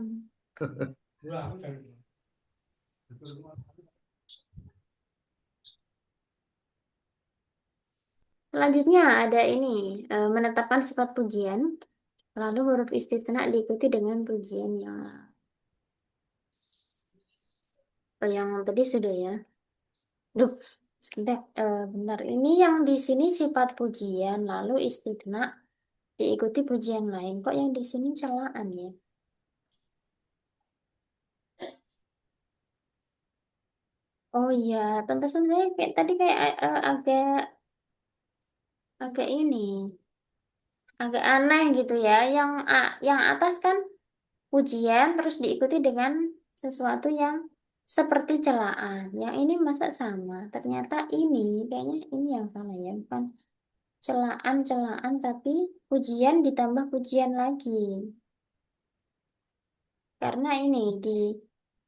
[SPEAKER 3] selanjutnya ada ini menetapkan sifat pujian, lalu huruf istisna diikuti dengan pujian yang tadi sudah ya. Duh, sebentar, benar. Ini yang di sini sifat pujian, lalu istisna diikuti pujian lain. Kok yang di sini celaan ya? Oh iya, pantesan saya kayak tadi kayak agak agak ini, agak aneh gitu ya. Yang atas kan pujian terus diikuti dengan sesuatu yang seperti celaan. Yang ini masa sama? Ternyata ini kayaknya ini yang salah ya, bukan celaan-celaan tapi pujian ditambah pujian lagi. Karena ini di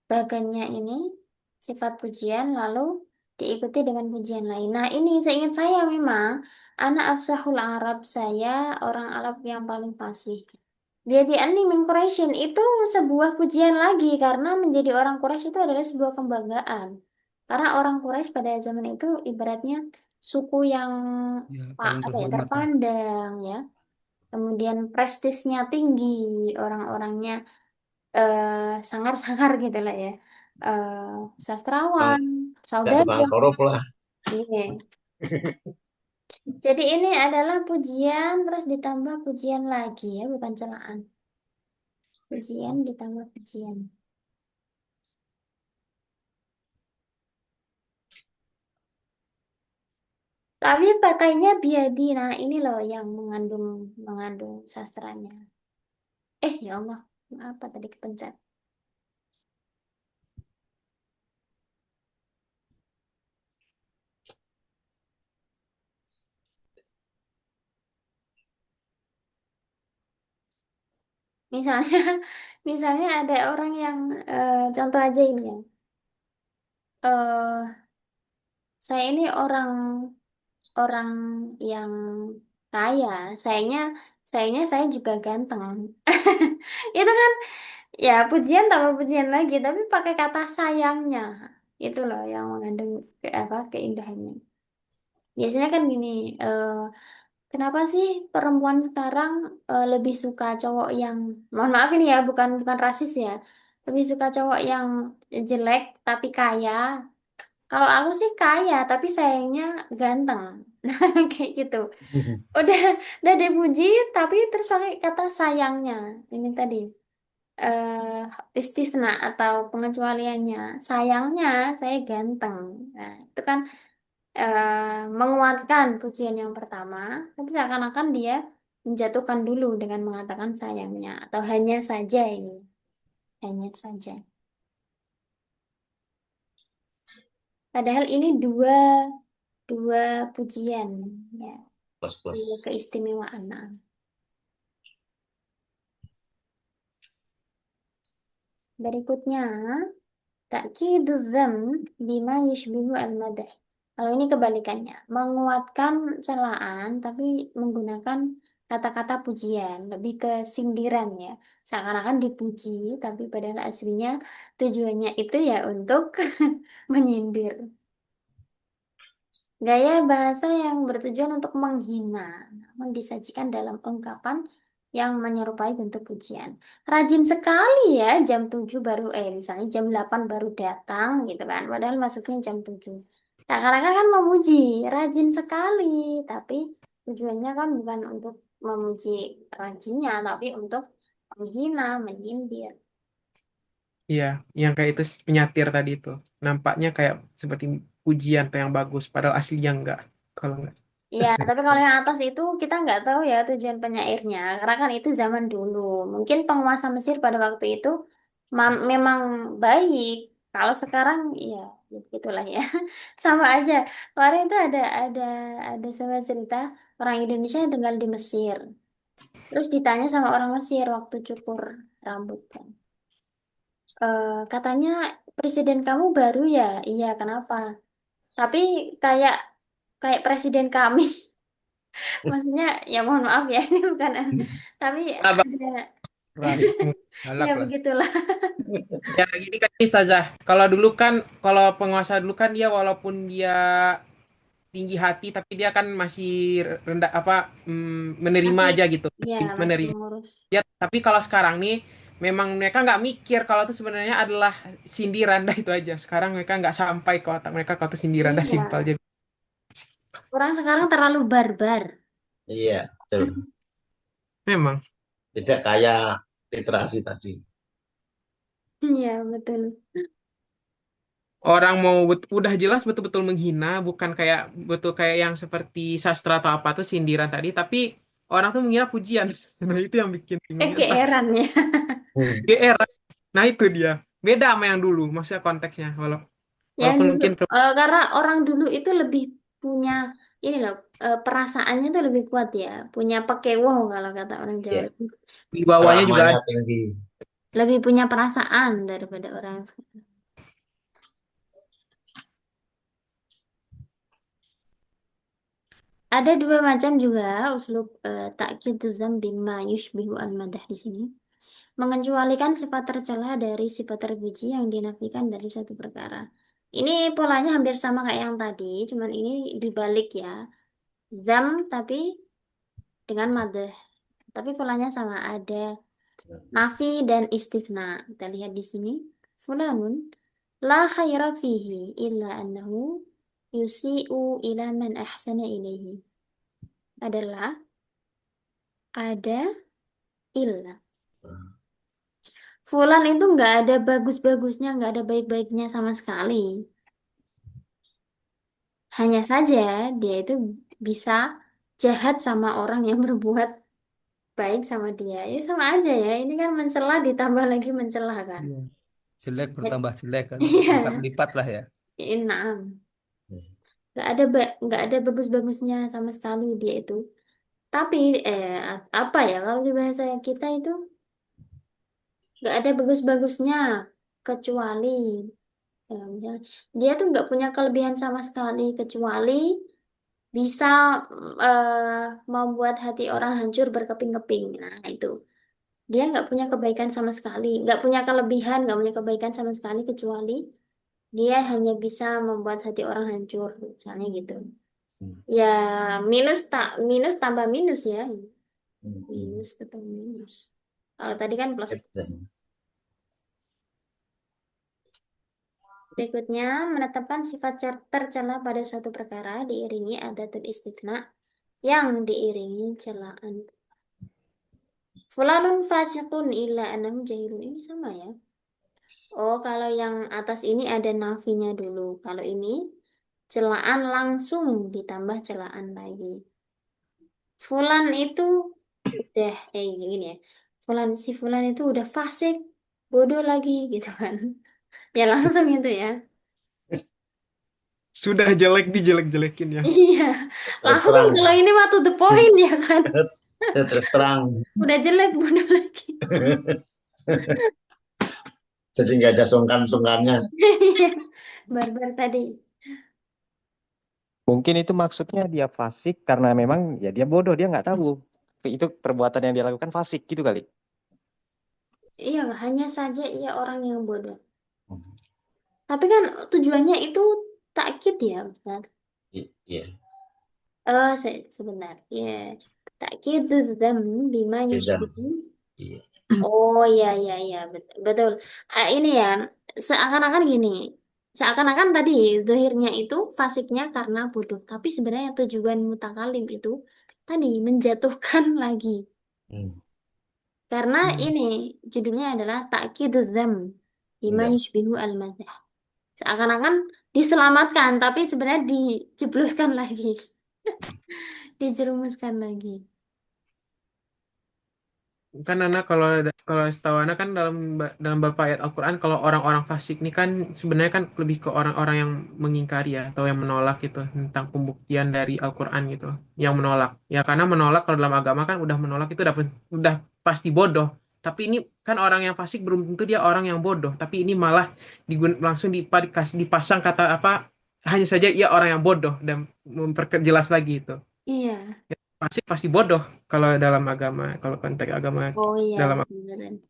[SPEAKER 3] bagannya ini sifat pujian lalu diikuti dengan pujian lain. Nah, ini seingat saya memang anak afsahul Arab, saya orang Arab yang paling fasih. Jadi anni min Quraisyin itu sebuah pujian lagi karena menjadi orang Quraisy itu adalah sebuah kebanggaan. Karena orang Quraisy pada zaman itu ibaratnya suku yang
[SPEAKER 4] Ya, paling
[SPEAKER 3] apa ya
[SPEAKER 4] terhormat lah.
[SPEAKER 3] terpandang ya. Kemudian prestisnya tinggi, orang-orangnya sangar-sangar gitu lah ya.
[SPEAKER 1] Bang,
[SPEAKER 3] Sastrawan,
[SPEAKER 1] nggak tukang
[SPEAKER 3] saudagar.
[SPEAKER 1] korup lah.
[SPEAKER 3] Iya. Jadi ini adalah pujian terus ditambah pujian lagi ya, bukan celaan. Pujian ditambah pujian. Tapi pakainya biadi. Nah, ini loh yang mengandung mengandung sastranya. Ya Allah, apa tadi kepencet? Misalnya, misalnya ada orang yang contoh aja ini ya. eh saya ini orang orang yang kaya, sayangnya sayangnya saya juga ganteng. Itu kan ya pujian tambah pujian lagi, tapi pakai kata sayangnya. Itu loh yang mengandung apa keindahannya. Biasanya kan gini, kenapa sih perempuan sekarang lebih suka cowok yang, mohon maaf ini ya, bukan rasis ya, lebih suka cowok yang jelek tapi kaya. Kalau aku sih kaya tapi sayangnya ganteng. Nah, kayak gitu. Udah udah dipuji tapi terus pakai kata sayangnya. Ini tadi istisna atau pengecualiannya. Sayangnya saya ganteng. Nah, itu kan menguatkan pujian yang pertama, tapi seakan-akan dia menjatuhkan dulu dengan mengatakan sayangnya atau hanya saja ini, hanya saja. Padahal ini dua dua pujian, ya,
[SPEAKER 1] Plus
[SPEAKER 3] dua
[SPEAKER 1] plus.
[SPEAKER 3] keistimewaan. Nah. Berikutnya, ta'kidu dzam bima yushbihu al-madah. Kalau ini kebalikannya, menguatkan celaan tapi menggunakan kata-kata pujian, lebih ke sindiran ya. Seakan-akan dipuji, tapi padahal aslinya tujuannya itu ya untuk menyindir. Gaya bahasa yang bertujuan untuk menghina, namun disajikan dalam ungkapan yang menyerupai bentuk pujian. Rajin sekali ya, jam 7 baru, misalnya jam 8 baru datang gitu kan, padahal masuknya jam 7. Nah, kadang kan memuji, rajin sekali, tapi tujuannya kan bukan untuk memuji rajinnya, tapi untuk menghina, menyindir.
[SPEAKER 5] Iya, yang kayak itu penyatir tadi itu. Nampaknya kayak seperti pujian atau yang bagus, padahal aslinya enggak. Kalau enggak.
[SPEAKER 3] Iya, tapi kalau yang atas itu kita nggak tahu ya tujuan penyairnya, karena kan itu zaman dulu. Mungkin penguasa Mesir pada waktu itu memang baik. Kalau sekarang, ya, ya begitulah ya, sama aja. Kemarin itu ada sebuah cerita orang Indonesia yang tinggal di Mesir. Terus ditanya sama orang Mesir waktu cukur rambut kan. Katanya presiden kamu baru ya? Iya, kenapa? Tapi kayak kayak presiden kami. Maksudnya ya mohon maaf ya ini bukan tapi
[SPEAKER 5] Abang,
[SPEAKER 3] ada
[SPEAKER 4] Keras,
[SPEAKER 3] ya
[SPEAKER 4] galak lah.
[SPEAKER 3] begitulah.
[SPEAKER 5] ya gini kan nih, Ustazah. Kalau dulu kan, kalau penguasa dulu kan dia walaupun dia tinggi hati, tapi dia kan masih rendah apa menerima
[SPEAKER 3] Masih
[SPEAKER 5] aja gitu,
[SPEAKER 3] ya
[SPEAKER 5] masih
[SPEAKER 3] masih
[SPEAKER 5] menerima.
[SPEAKER 3] mengurus.
[SPEAKER 5] Ya, tapi kalau sekarang nih memang mereka nggak mikir kalau itu sebenarnya adalah sindiran dah itu aja. Sekarang mereka nggak sampai ke otak mereka kalau itu sindiran dah simpel
[SPEAKER 3] Iya,
[SPEAKER 5] aja.
[SPEAKER 3] orang sekarang terlalu barbar.
[SPEAKER 1] Iya, betul.
[SPEAKER 5] Memang
[SPEAKER 1] Tidak kayak literasi tadi.
[SPEAKER 3] Iya betul.
[SPEAKER 5] orang mau udah jelas betul-betul menghina, bukan kayak betul kayak yang seperti sastra atau apa tuh sindiran tadi, tapi orang tuh mengira pujian. Nah itu yang bikin bingung. Entah
[SPEAKER 3] Kegeeran ya.
[SPEAKER 1] Hmm.
[SPEAKER 5] GR. Nah itu dia. Beda sama yang dulu, maksudnya konteksnya.
[SPEAKER 3] Yang
[SPEAKER 5] Walaupun
[SPEAKER 3] dulu
[SPEAKER 5] mungkin
[SPEAKER 3] karena orang dulu itu lebih punya ini loh, perasaannya tuh lebih kuat ya, punya pekewoh kalau kata orang Jawa
[SPEAKER 1] Ya,
[SPEAKER 3] itu.
[SPEAKER 5] wibawanya juga
[SPEAKER 1] ceramahnya
[SPEAKER 5] ada.
[SPEAKER 1] tinggi.
[SPEAKER 3] Lebih punya perasaan daripada orang sekarang. Ada dua macam juga uslub ta'kid dzam bima yushbihu al-madah di sini. Mengecualikan sifat tercela dari sifat terpuji yang dinafikan dari suatu perkara. Ini polanya hampir sama kayak yang tadi, cuman ini dibalik ya. Dzam tapi dengan madah. Tapi polanya sama, ada nafi dan istisna. Kita lihat di sini. Fulanun la khaira fihi illa annahu yusi'u ila man ahsana ilaihi. Adalah ada illa. Fulan itu nggak ada bagus-bagusnya, nggak ada baik-baiknya sama sekali. Hanya saja dia itu bisa jahat sama orang yang berbuat baik sama dia. Ya sama aja ya. Ini kan mencela ditambah lagi mencela kan.
[SPEAKER 4] Iya. Jelek
[SPEAKER 3] Ya,
[SPEAKER 4] bertambah jelek kan,
[SPEAKER 3] iya,
[SPEAKER 4] lipat-lipat lah ya.
[SPEAKER 3] enam. Nggak ada bagus-bagusnya sama sekali dia itu. Tapi apa ya kalau di bahasa kita itu nggak ada bagus-bagusnya kecuali misalnya, dia tuh nggak punya kelebihan sama sekali kecuali bisa membuat hati orang hancur berkeping-keping. Nah, itu. Dia nggak punya kebaikan sama sekali, nggak punya kelebihan, nggak punya kebaikan sama sekali kecuali dia hanya bisa membuat hati orang hancur, misalnya gitu.
[SPEAKER 1] Hmm.
[SPEAKER 3] Ya, minus tambah minus ya.
[SPEAKER 1] Hmm.
[SPEAKER 3] Minus ketemu minus. Kalau tadi kan plus plus. Berikutnya, menetapkan sifat tercela pada suatu perkara diiringi adatul istitsna yang diiringi celaan. Fulanun fasiqun illa annahu jahilun. Ini sama ya. Oh, kalau yang atas ini ada nafinya dulu. Kalau ini celaan langsung ditambah celaan lagi. Fulan itu udah gini ya. Si Fulan itu udah fasik, bodoh lagi gitu kan. Ya langsung itu ya.
[SPEAKER 5] Sudah jelek dijelek-jelekin ya.
[SPEAKER 3] Iya,
[SPEAKER 1] Terus
[SPEAKER 3] langsung
[SPEAKER 1] terang.
[SPEAKER 3] kalau ini mah to the point ya kan.
[SPEAKER 1] Terus terang.
[SPEAKER 3] Udah jelek bodoh lagi.
[SPEAKER 1] Jadi nggak ada sungkan-sungkannya.
[SPEAKER 3] Iya, barbar tadi.
[SPEAKER 6] Mungkin itu maksudnya dia fasik karena memang ya dia bodoh, dia nggak tahu itu perbuatan yang dia lakukan fasik gitu kali.
[SPEAKER 3] Iya, hanya saja ia orang yang bodoh.
[SPEAKER 1] Hmm.
[SPEAKER 3] Tapi kan tujuannya itu takkid ya, Ustaz.
[SPEAKER 1] Iya,
[SPEAKER 3] Sebentar. Ya, takkid dzam bima
[SPEAKER 1] beda.
[SPEAKER 3] yushbihu.
[SPEAKER 1] Iya.
[SPEAKER 3] Oh iya iya iya betul. Betul. Ini ya seakan-akan gini. Seakan-akan tadi zahirnya itu fasiknya karena bodoh, tapi sebenarnya tujuan mutakalim itu tadi menjatuhkan lagi.
[SPEAKER 1] Hmm.
[SPEAKER 3] Karena
[SPEAKER 5] Hmm.
[SPEAKER 3] ini judulnya adalah Ta'kiduz Dzam bima
[SPEAKER 1] Iya.
[SPEAKER 3] yushbihu al-madzah. Seakan-akan diselamatkan, tapi sebenarnya dijebloskan lagi, dijerumuskan lagi.
[SPEAKER 5] Kan anak kalau setahu anak kan dalam beberapa ayat Al-Qur'an kalau orang-orang fasik ini kan sebenarnya kan lebih ke orang-orang yang mengingkari ya atau yang menolak gitu tentang pembuktian dari Al-Qur'an gitu. Yang menolak. Ya karena menolak kalau dalam agama kan udah menolak itu udah pasti bodoh. Tapi ini kan orang yang fasik belum tentu dia orang yang bodoh, tapi ini malah langsung dipasang kata apa hanya saja ia orang yang bodoh dan memperjelas lagi itu.
[SPEAKER 3] Iya.
[SPEAKER 5] Fasik pasti bodoh kalau dalam agama, kalau konteks agama
[SPEAKER 3] Oh iya,
[SPEAKER 5] dalam
[SPEAKER 3] beneran.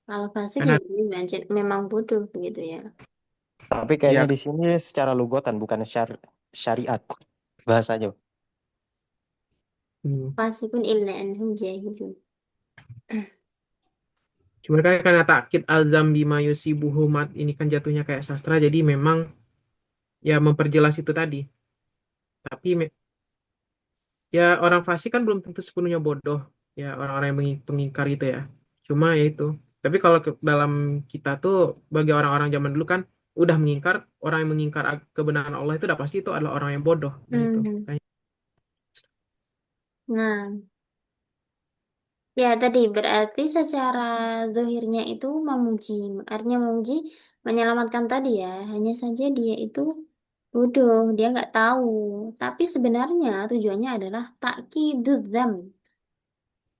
[SPEAKER 3] Kalau fasik ya
[SPEAKER 5] karena
[SPEAKER 3] memang bodoh begitu ya.
[SPEAKER 6] Tapi
[SPEAKER 5] ya
[SPEAKER 6] kayaknya di sini secara lugotan bukan syariat bahasanya.
[SPEAKER 5] hmm.
[SPEAKER 3] Fasikun illa anhum jahilun.
[SPEAKER 5] Cuma kan karena takkid alzam bima yusibuhu mat ini kan jatuhnya kayak sastra jadi memang ya memperjelas itu tadi. Tapi ya orang fasik kan belum tentu sepenuhnya bodoh. Ya orang-orang yang pengingkar itu ya. Cuma ya itu. Tapi kalau dalam kita tuh bagi orang-orang zaman dulu kan udah mengingkar orang yang mengingkar kebenaran Allah itu udah pasti itu adalah orang yang bodoh. Nah itu.
[SPEAKER 3] Hmm. Nah, ya tadi berarti secara zahirnya itu memuji. Artinya memuji menyelamatkan tadi ya. Hanya saja dia itu bodoh, dia nggak tahu. Tapi sebenarnya tujuannya adalah takkiduz dzam,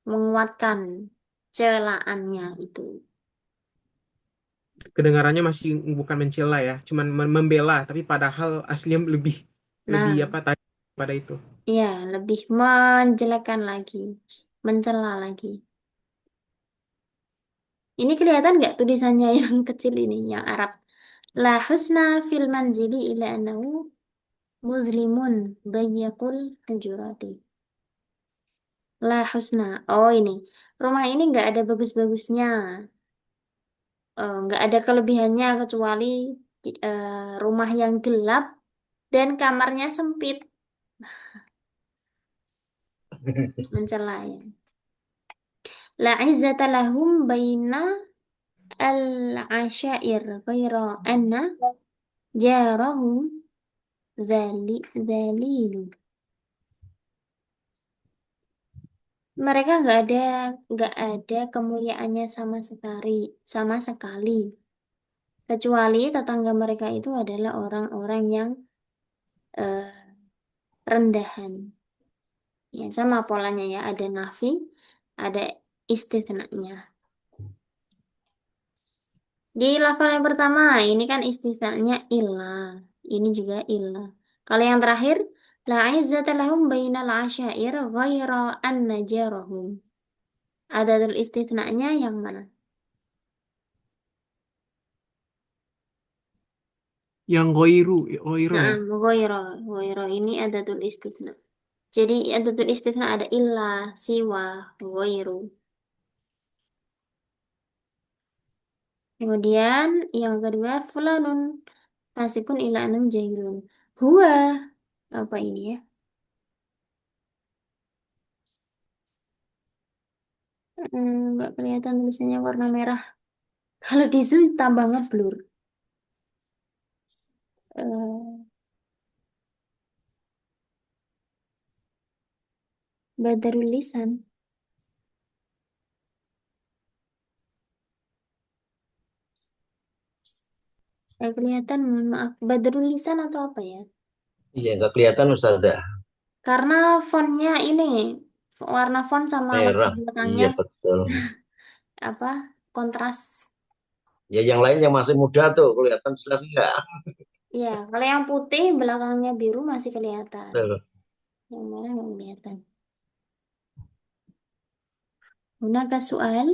[SPEAKER 3] menguatkan celaannya itu.
[SPEAKER 5] Kedengarannya masih bukan mencela ya, cuman membela, tapi padahal aslinya lebih lebih
[SPEAKER 3] Nah,
[SPEAKER 5] apa tadi pada itu.
[SPEAKER 3] ya lebih menjelekkan lagi, mencela lagi. Ini kelihatan nggak tulisannya yang kecil ini, yang Arab? La husna fil manzili ila annahu muzlimun dayyaqul hujurati. La husna. Oh ini. Rumah ini nggak ada bagus-bagusnya. Nggak ada kelebihannya kecuali rumah yang gelap dan kamarnya sempit. Mencela ya. La izzata lahum baina al-asyair ghaira anna jarahum dhalilu. Mereka nggak ada kemuliaannya sama sekali. Kecuali tetangga mereka itu adalah orang-orang yang eh, rendahan. Ya, sama polanya ya, ada nafi, ada istitsnanya. Di lafal yang pertama, ini kan istitsnanya ilah. Ini juga ilah. Kalau yang terakhir, la izzata lahum bainal asyair ghaira an najarahum. Adatul istitsnanya yang mana?
[SPEAKER 5] Yang goiro ya.
[SPEAKER 3] Ghairo ini adatul istitsna. Jadi adatul istitsna ada illa, siwa, ghairu. Kemudian yang kedua fulanun fasikun ila anam jahilun. Huwa apa ini ya? Nggak kelihatan tulisannya warna merah. Kalau di zoom tambah ngeblur. Eh, Badarul lisan. Nggak kelihatan, mohon maaf. Badarul lisan atau apa ya?
[SPEAKER 1] Iya, nggak kelihatan Ustazah.
[SPEAKER 3] Karena fontnya ini warna font sama latar
[SPEAKER 1] Merah.
[SPEAKER 3] belakangnya
[SPEAKER 1] Iya, betul.
[SPEAKER 3] apa kontras.
[SPEAKER 1] Ya, yang lain yang masih muda tuh kelihatan jelas enggak?
[SPEAKER 3] Ya, kalau yang putih belakangnya biru masih kelihatan.
[SPEAKER 1] Betul.
[SPEAKER 3] Yang merah nggak kelihatan. Hunaka soal?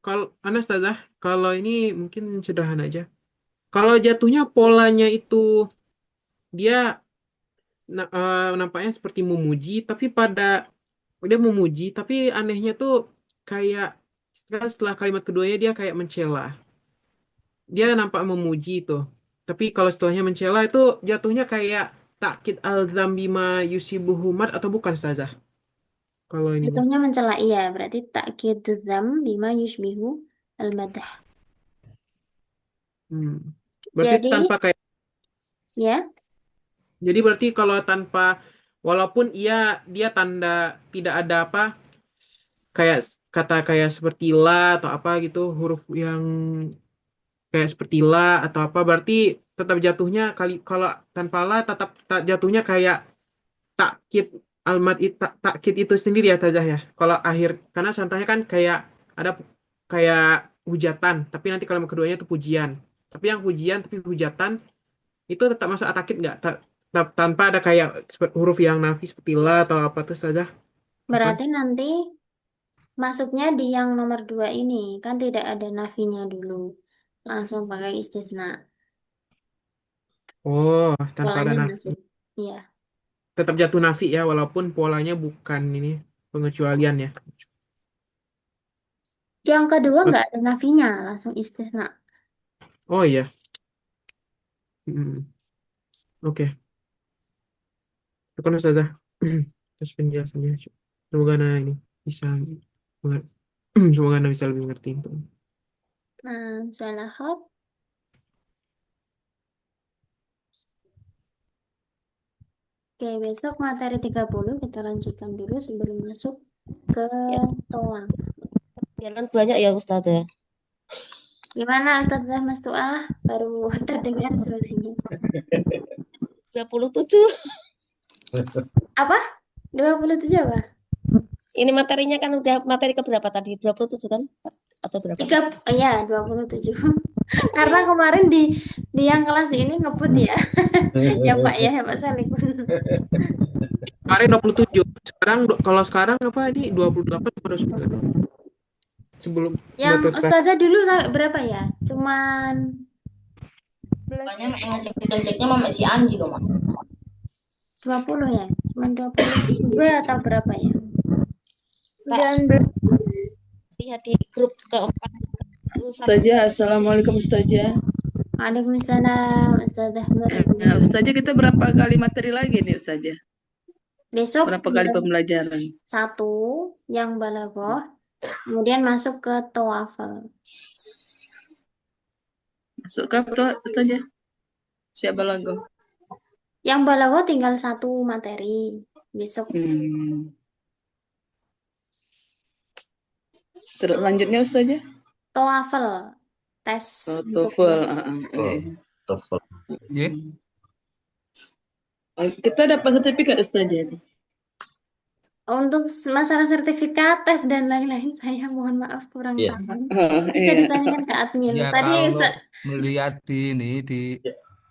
[SPEAKER 5] Kalau Anastazah, kalau ini mungkin sederhana aja. Kalau jatuhnya polanya itu dia nampaknya seperti memuji, tapi dia memuji, tapi anehnya tuh kayak setelah kalimat keduanya dia kayak mencela. Dia nampak memuji tuh, tapi kalau setelahnya mencela itu jatuhnya kayak takkid al-dzam bima yusibuhumat atau bukan Ustazah? Kalau ini mah.
[SPEAKER 3] Jatuhnya mencela, iya. Berarti takkid dzam bima yushbihu al-madah.
[SPEAKER 5] Hmm. Berarti
[SPEAKER 3] Jadi,
[SPEAKER 5] tanpa kayak
[SPEAKER 3] ya,
[SPEAKER 5] Jadi berarti kalau walaupun dia tanda tidak ada apa kayak kata kayak seperti la atau apa gitu huruf yang kayak seperti la atau apa berarti tetap jatuhnya kalau tanpa la tetap jatuhnya kayak takkid takkid itu sendiri ya Tajah ya. Kalau akhir karena contohnya kan kayak ada kayak hujatan tapi nanti kalau keduanya itu pujian. Tapi yang pujian tapi hujatan itu tetap masuk atakid nggak? Tanpa ada kayak huruf yang nafi seperti la atau apa tuh saja? Apa?
[SPEAKER 3] berarti nanti masuknya di yang nomor 2 ini. Kan tidak ada nafinya dulu. Langsung pakai istisna.
[SPEAKER 5] Oh, tanpa ada
[SPEAKER 3] Polanya
[SPEAKER 5] nafi.
[SPEAKER 3] nafi. Iya.
[SPEAKER 5] Tetap jatuh nafi ya, walaupun polanya bukan ini pengecualian ya.
[SPEAKER 3] Yang kedua nggak ada nafinya, langsung istisna.
[SPEAKER 5] Oh iya. Hmm. Oke. Itu kan Ustazah. Terus penjelasannya. Semoga Anda ini bisa semoga Anda bisa lebih ngerti itu.
[SPEAKER 3] Nah, salah hot. Oke, besok materi 30 kita lanjutkan dulu sebelum masuk ke
[SPEAKER 7] Ya,
[SPEAKER 3] toang.
[SPEAKER 7] jalan banyak ya Ustazah.
[SPEAKER 3] Gimana Ustazah Mas Tuah? Baru terdengar suaranya.
[SPEAKER 7] 27.
[SPEAKER 3] Apa? 27 apa?
[SPEAKER 7] Ini materinya kan udah materi keberapa tadi? 27 kan? Atau berapa?
[SPEAKER 3] Iya, 27. Karena kemarin di yang kelas ini ngebut ya. Ya Pak ya, Pak Salim.
[SPEAKER 5] Kemarin 27. Kalau sekarang apa ini 28 terus sebelum
[SPEAKER 3] Yang
[SPEAKER 5] materi terakhir.
[SPEAKER 3] Ustazah dulu berapa ya? Cuman
[SPEAKER 8] Makanya mek ngecek-ngeceknya mama si Anji loh, Mak.
[SPEAKER 3] 20 ya? Cuman 22 atau berapa ya?
[SPEAKER 7] 19. Lihat di grup keempat.
[SPEAKER 9] Ustazah, Assalamualaikum Ustazah.
[SPEAKER 3] Waalaikumsalam Ustazah Nur.
[SPEAKER 9] Nah, Ustazah kita berapa kali materi lagi nih Ustazah?
[SPEAKER 3] Besok
[SPEAKER 9] Berapa kali pembelajaran?
[SPEAKER 3] 1 yang balaghah, kemudian masuk ke tawaful.
[SPEAKER 9] Masuk ke apa Ustazah? Siapa lagu?
[SPEAKER 3] Yang balaghah tinggal 1 materi besok.
[SPEAKER 9] Terus lanjutnya Ustazah?
[SPEAKER 3] Tawaful, tes untuk
[SPEAKER 9] TOEFL.
[SPEAKER 1] TOEFL.
[SPEAKER 4] Ya.
[SPEAKER 9] Kita dapat sertifikat Ustazah.
[SPEAKER 3] untuk masalah sertifikat, tes dan lain-lain saya mohon maaf kurang tahu. Bisa
[SPEAKER 9] Iya.
[SPEAKER 3] ditanyakan ke admin.
[SPEAKER 4] Ya
[SPEAKER 3] Tadi
[SPEAKER 4] kalau
[SPEAKER 3] Ustaz,
[SPEAKER 4] melihat di ini di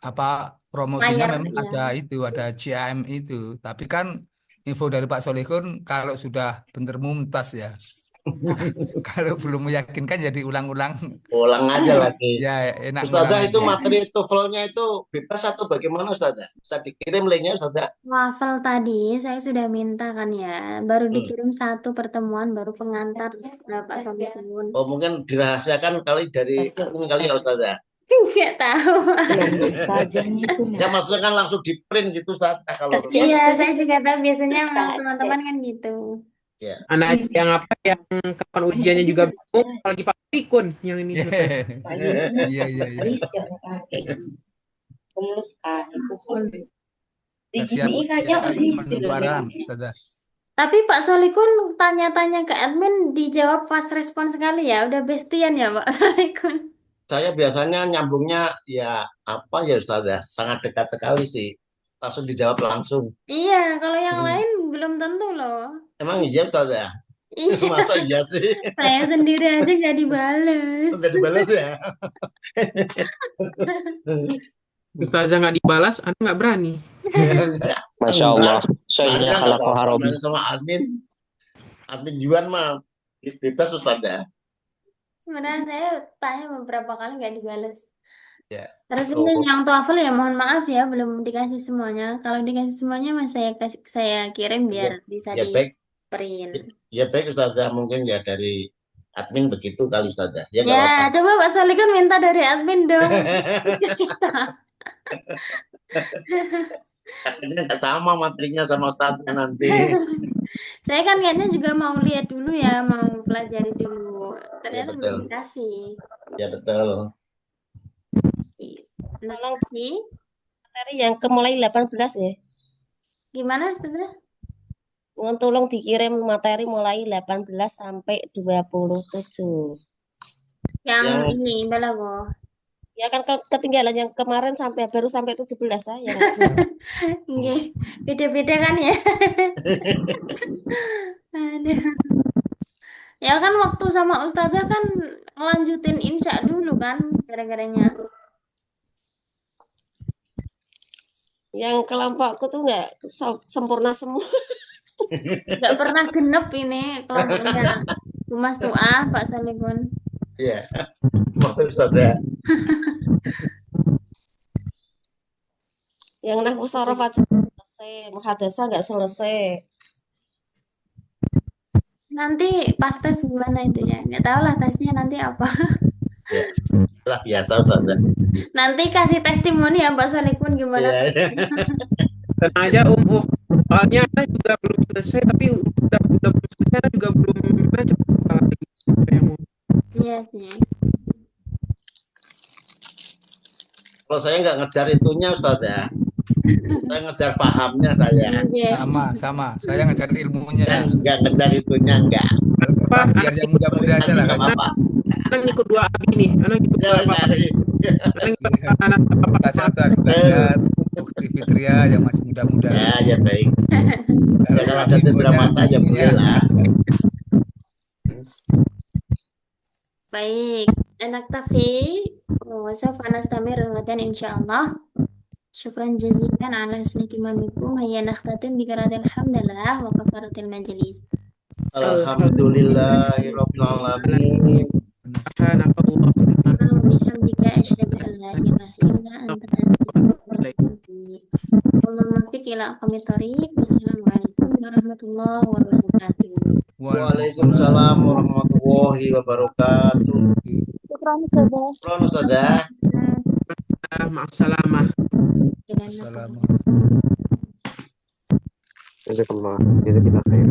[SPEAKER 4] apa promosinya
[SPEAKER 3] Layar
[SPEAKER 4] memang
[SPEAKER 3] ya.
[SPEAKER 4] ada itu, ada CAM itu. Tapi kan info dari Pak Solihun kalau sudah bener mumtaz ya. Kalau belum meyakinkan ya diulang-ulang.
[SPEAKER 1] Ulang aja lagi.
[SPEAKER 4] Ya enak ngulang
[SPEAKER 1] Ustazah itu
[SPEAKER 4] aja.
[SPEAKER 1] materi TOEFL-nya itu bebas atau bagaimana Ustazah? Bisa dikirim linknya Ustazah?
[SPEAKER 3] Wafel tadi saya sudah minta kan ya, baru
[SPEAKER 1] Hmm.
[SPEAKER 3] dikirim satu pertemuan, baru pengantar Pak Solihun.
[SPEAKER 1] Oh mungkin dirahasiakan kali dari admin kali ya Ustazah?
[SPEAKER 3] Nggak tahu.
[SPEAKER 1] Ya maksudnya kan langsung di print gitu Ustazah kalau
[SPEAKER 3] Iya, saya juga tahu biasanya memang teman-teman kan gitu.
[SPEAKER 1] ya.
[SPEAKER 5] Anak yang apa yang kapan ujiannya juga bingung, apalagi Pak Pikun yang ini.
[SPEAKER 4] Iya, iya, iya. Siap penularan, Ustazah.
[SPEAKER 3] Tapi Pak Solikun tanya-tanya ke admin dijawab fast response sekali ya, udah bestian ya Pak Solikun.
[SPEAKER 1] Saya biasanya nyambungnya ya apa ya Ustazah, sangat dekat sekali sih. Langsung dijawab langsung.
[SPEAKER 3] Iya, kalau yang lain belum tentu loh.
[SPEAKER 1] Emang iya Ustazah?
[SPEAKER 3] Iya,
[SPEAKER 1] Masa iya sih?
[SPEAKER 3] saya sendiri aja nggak dibales.
[SPEAKER 1] Udah dibalas ya?
[SPEAKER 5] Ustazah nggak dibalas, Anda nggak berani.
[SPEAKER 6] Masya Allah. Syai'nya
[SPEAKER 1] Makanya
[SPEAKER 6] khalaqah
[SPEAKER 1] kalau
[SPEAKER 6] harobi.
[SPEAKER 1] komen sama admin Juan mah bebas Ustazah.
[SPEAKER 3] Sebenarnya saya tanya beberapa kali nggak dibales.
[SPEAKER 1] Ya.
[SPEAKER 3] Terus
[SPEAKER 1] Oh.
[SPEAKER 3] ini yang TOEFL ya mohon maaf ya belum dikasih semuanya. Kalau dikasih semuanya mas saya kirim biar bisa
[SPEAKER 1] Ya
[SPEAKER 3] di
[SPEAKER 1] baik,
[SPEAKER 3] print.
[SPEAKER 1] ya baik Ustazah, mungkin ya dari admin begitu kali Ustazah. Ya nggak
[SPEAKER 3] Ya,
[SPEAKER 1] apa-apa.
[SPEAKER 3] coba Pak Solikun minta dari admin dong. Kita.
[SPEAKER 1] Katanya nggak sama materinya sama Ustazah nanti.
[SPEAKER 3] Saya kan kayaknya juga mau lihat dulu ya, mau pelajari dulu. Ternyata
[SPEAKER 1] betul.
[SPEAKER 3] belum dikasih.
[SPEAKER 1] Ya betul.
[SPEAKER 3] Nanti
[SPEAKER 7] Materi yang mulai 18 ya.
[SPEAKER 3] gimana Ustazah?
[SPEAKER 7] Tolong dikirim materi mulai 18 sampai 27.
[SPEAKER 3] Yang ini Balago.
[SPEAKER 7] Ya kan ketinggalan yang kemarin baru sampai 17 ya.
[SPEAKER 3] Nggih, beda-beda kan ya. Aduh. Ya kan waktu sama Ustazah kan lanjutin insya dulu kan gara-garanya.
[SPEAKER 7] Yang kelompokku tuh nggak sempurna semua.
[SPEAKER 3] Nggak pernah genep ini kelompoknya. Humas Tuah Pak Solikun.
[SPEAKER 1] Iya. Maaf Ustazah.
[SPEAKER 7] Yang nahwu sorof aja selesai, muhadasah nggak selesai.
[SPEAKER 3] Nanti pas tes gimana itu ya? Nggak tahu lah tesnya nanti apa.
[SPEAKER 1] Ya. Lah biasa Ustazah.
[SPEAKER 3] Nanti kasih testimoni ya Pak Solikun gimana
[SPEAKER 1] Iya.
[SPEAKER 3] tesnya.
[SPEAKER 5] Tenang aja soalnya Anda juga belum selesai, tapi udah selesai Anda juga belum baca lagi.
[SPEAKER 3] Iya sih.
[SPEAKER 1] Kalau saya nggak ngejar itunya Ustazah. Saya ngejar pahamnya saya.
[SPEAKER 3] Iya.
[SPEAKER 4] Sama. Saya ngejar ilmunya.
[SPEAKER 1] Nggak ngejar itunya enggak.
[SPEAKER 4] Kertas biar yang muda-muda aja lah
[SPEAKER 1] Nggak
[SPEAKER 4] kan.
[SPEAKER 1] apa-apa.
[SPEAKER 5] Anak ngikut dua abi nih, anak ngikut dua
[SPEAKER 1] Jangan
[SPEAKER 5] apa?
[SPEAKER 1] cari.
[SPEAKER 5] Anak ngikut anak apa?
[SPEAKER 4] Kertas atau akibatkan bukti Fitria yang masih muda-muda.
[SPEAKER 1] Ya baik. Ya, kalau ada
[SPEAKER 4] kami
[SPEAKER 1] cedera
[SPEAKER 4] punya
[SPEAKER 1] mata ya boleh lah.
[SPEAKER 3] Baik, enak tafi. وسوف نستمر غدا إن شاء الله. شكرا جزيلا على حسن اهتمامكم. هيا نختتم بقراءة الحمد لله وكفارة المجلس.
[SPEAKER 1] Alhamdulillahirabbil alamin.
[SPEAKER 5] Subhanallah.
[SPEAKER 3] وبحمدك أشهد أن لا إله إلا أنت أستغفرك وأتوب إليك. اللهم وفق إلى أقوم الطريق. والسلام عليكم ورحمة الله وبركاته.
[SPEAKER 1] Waalaikumsalam warahmatullahi wabarakatuh.
[SPEAKER 2] Syukran Ustazah.
[SPEAKER 1] Syukran Ustazah.
[SPEAKER 5] Ma'assalamah.
[SPEAKER 4] Assalamualaikum.
[SPEAKER 6] Jazakallah. Jazakallah khair.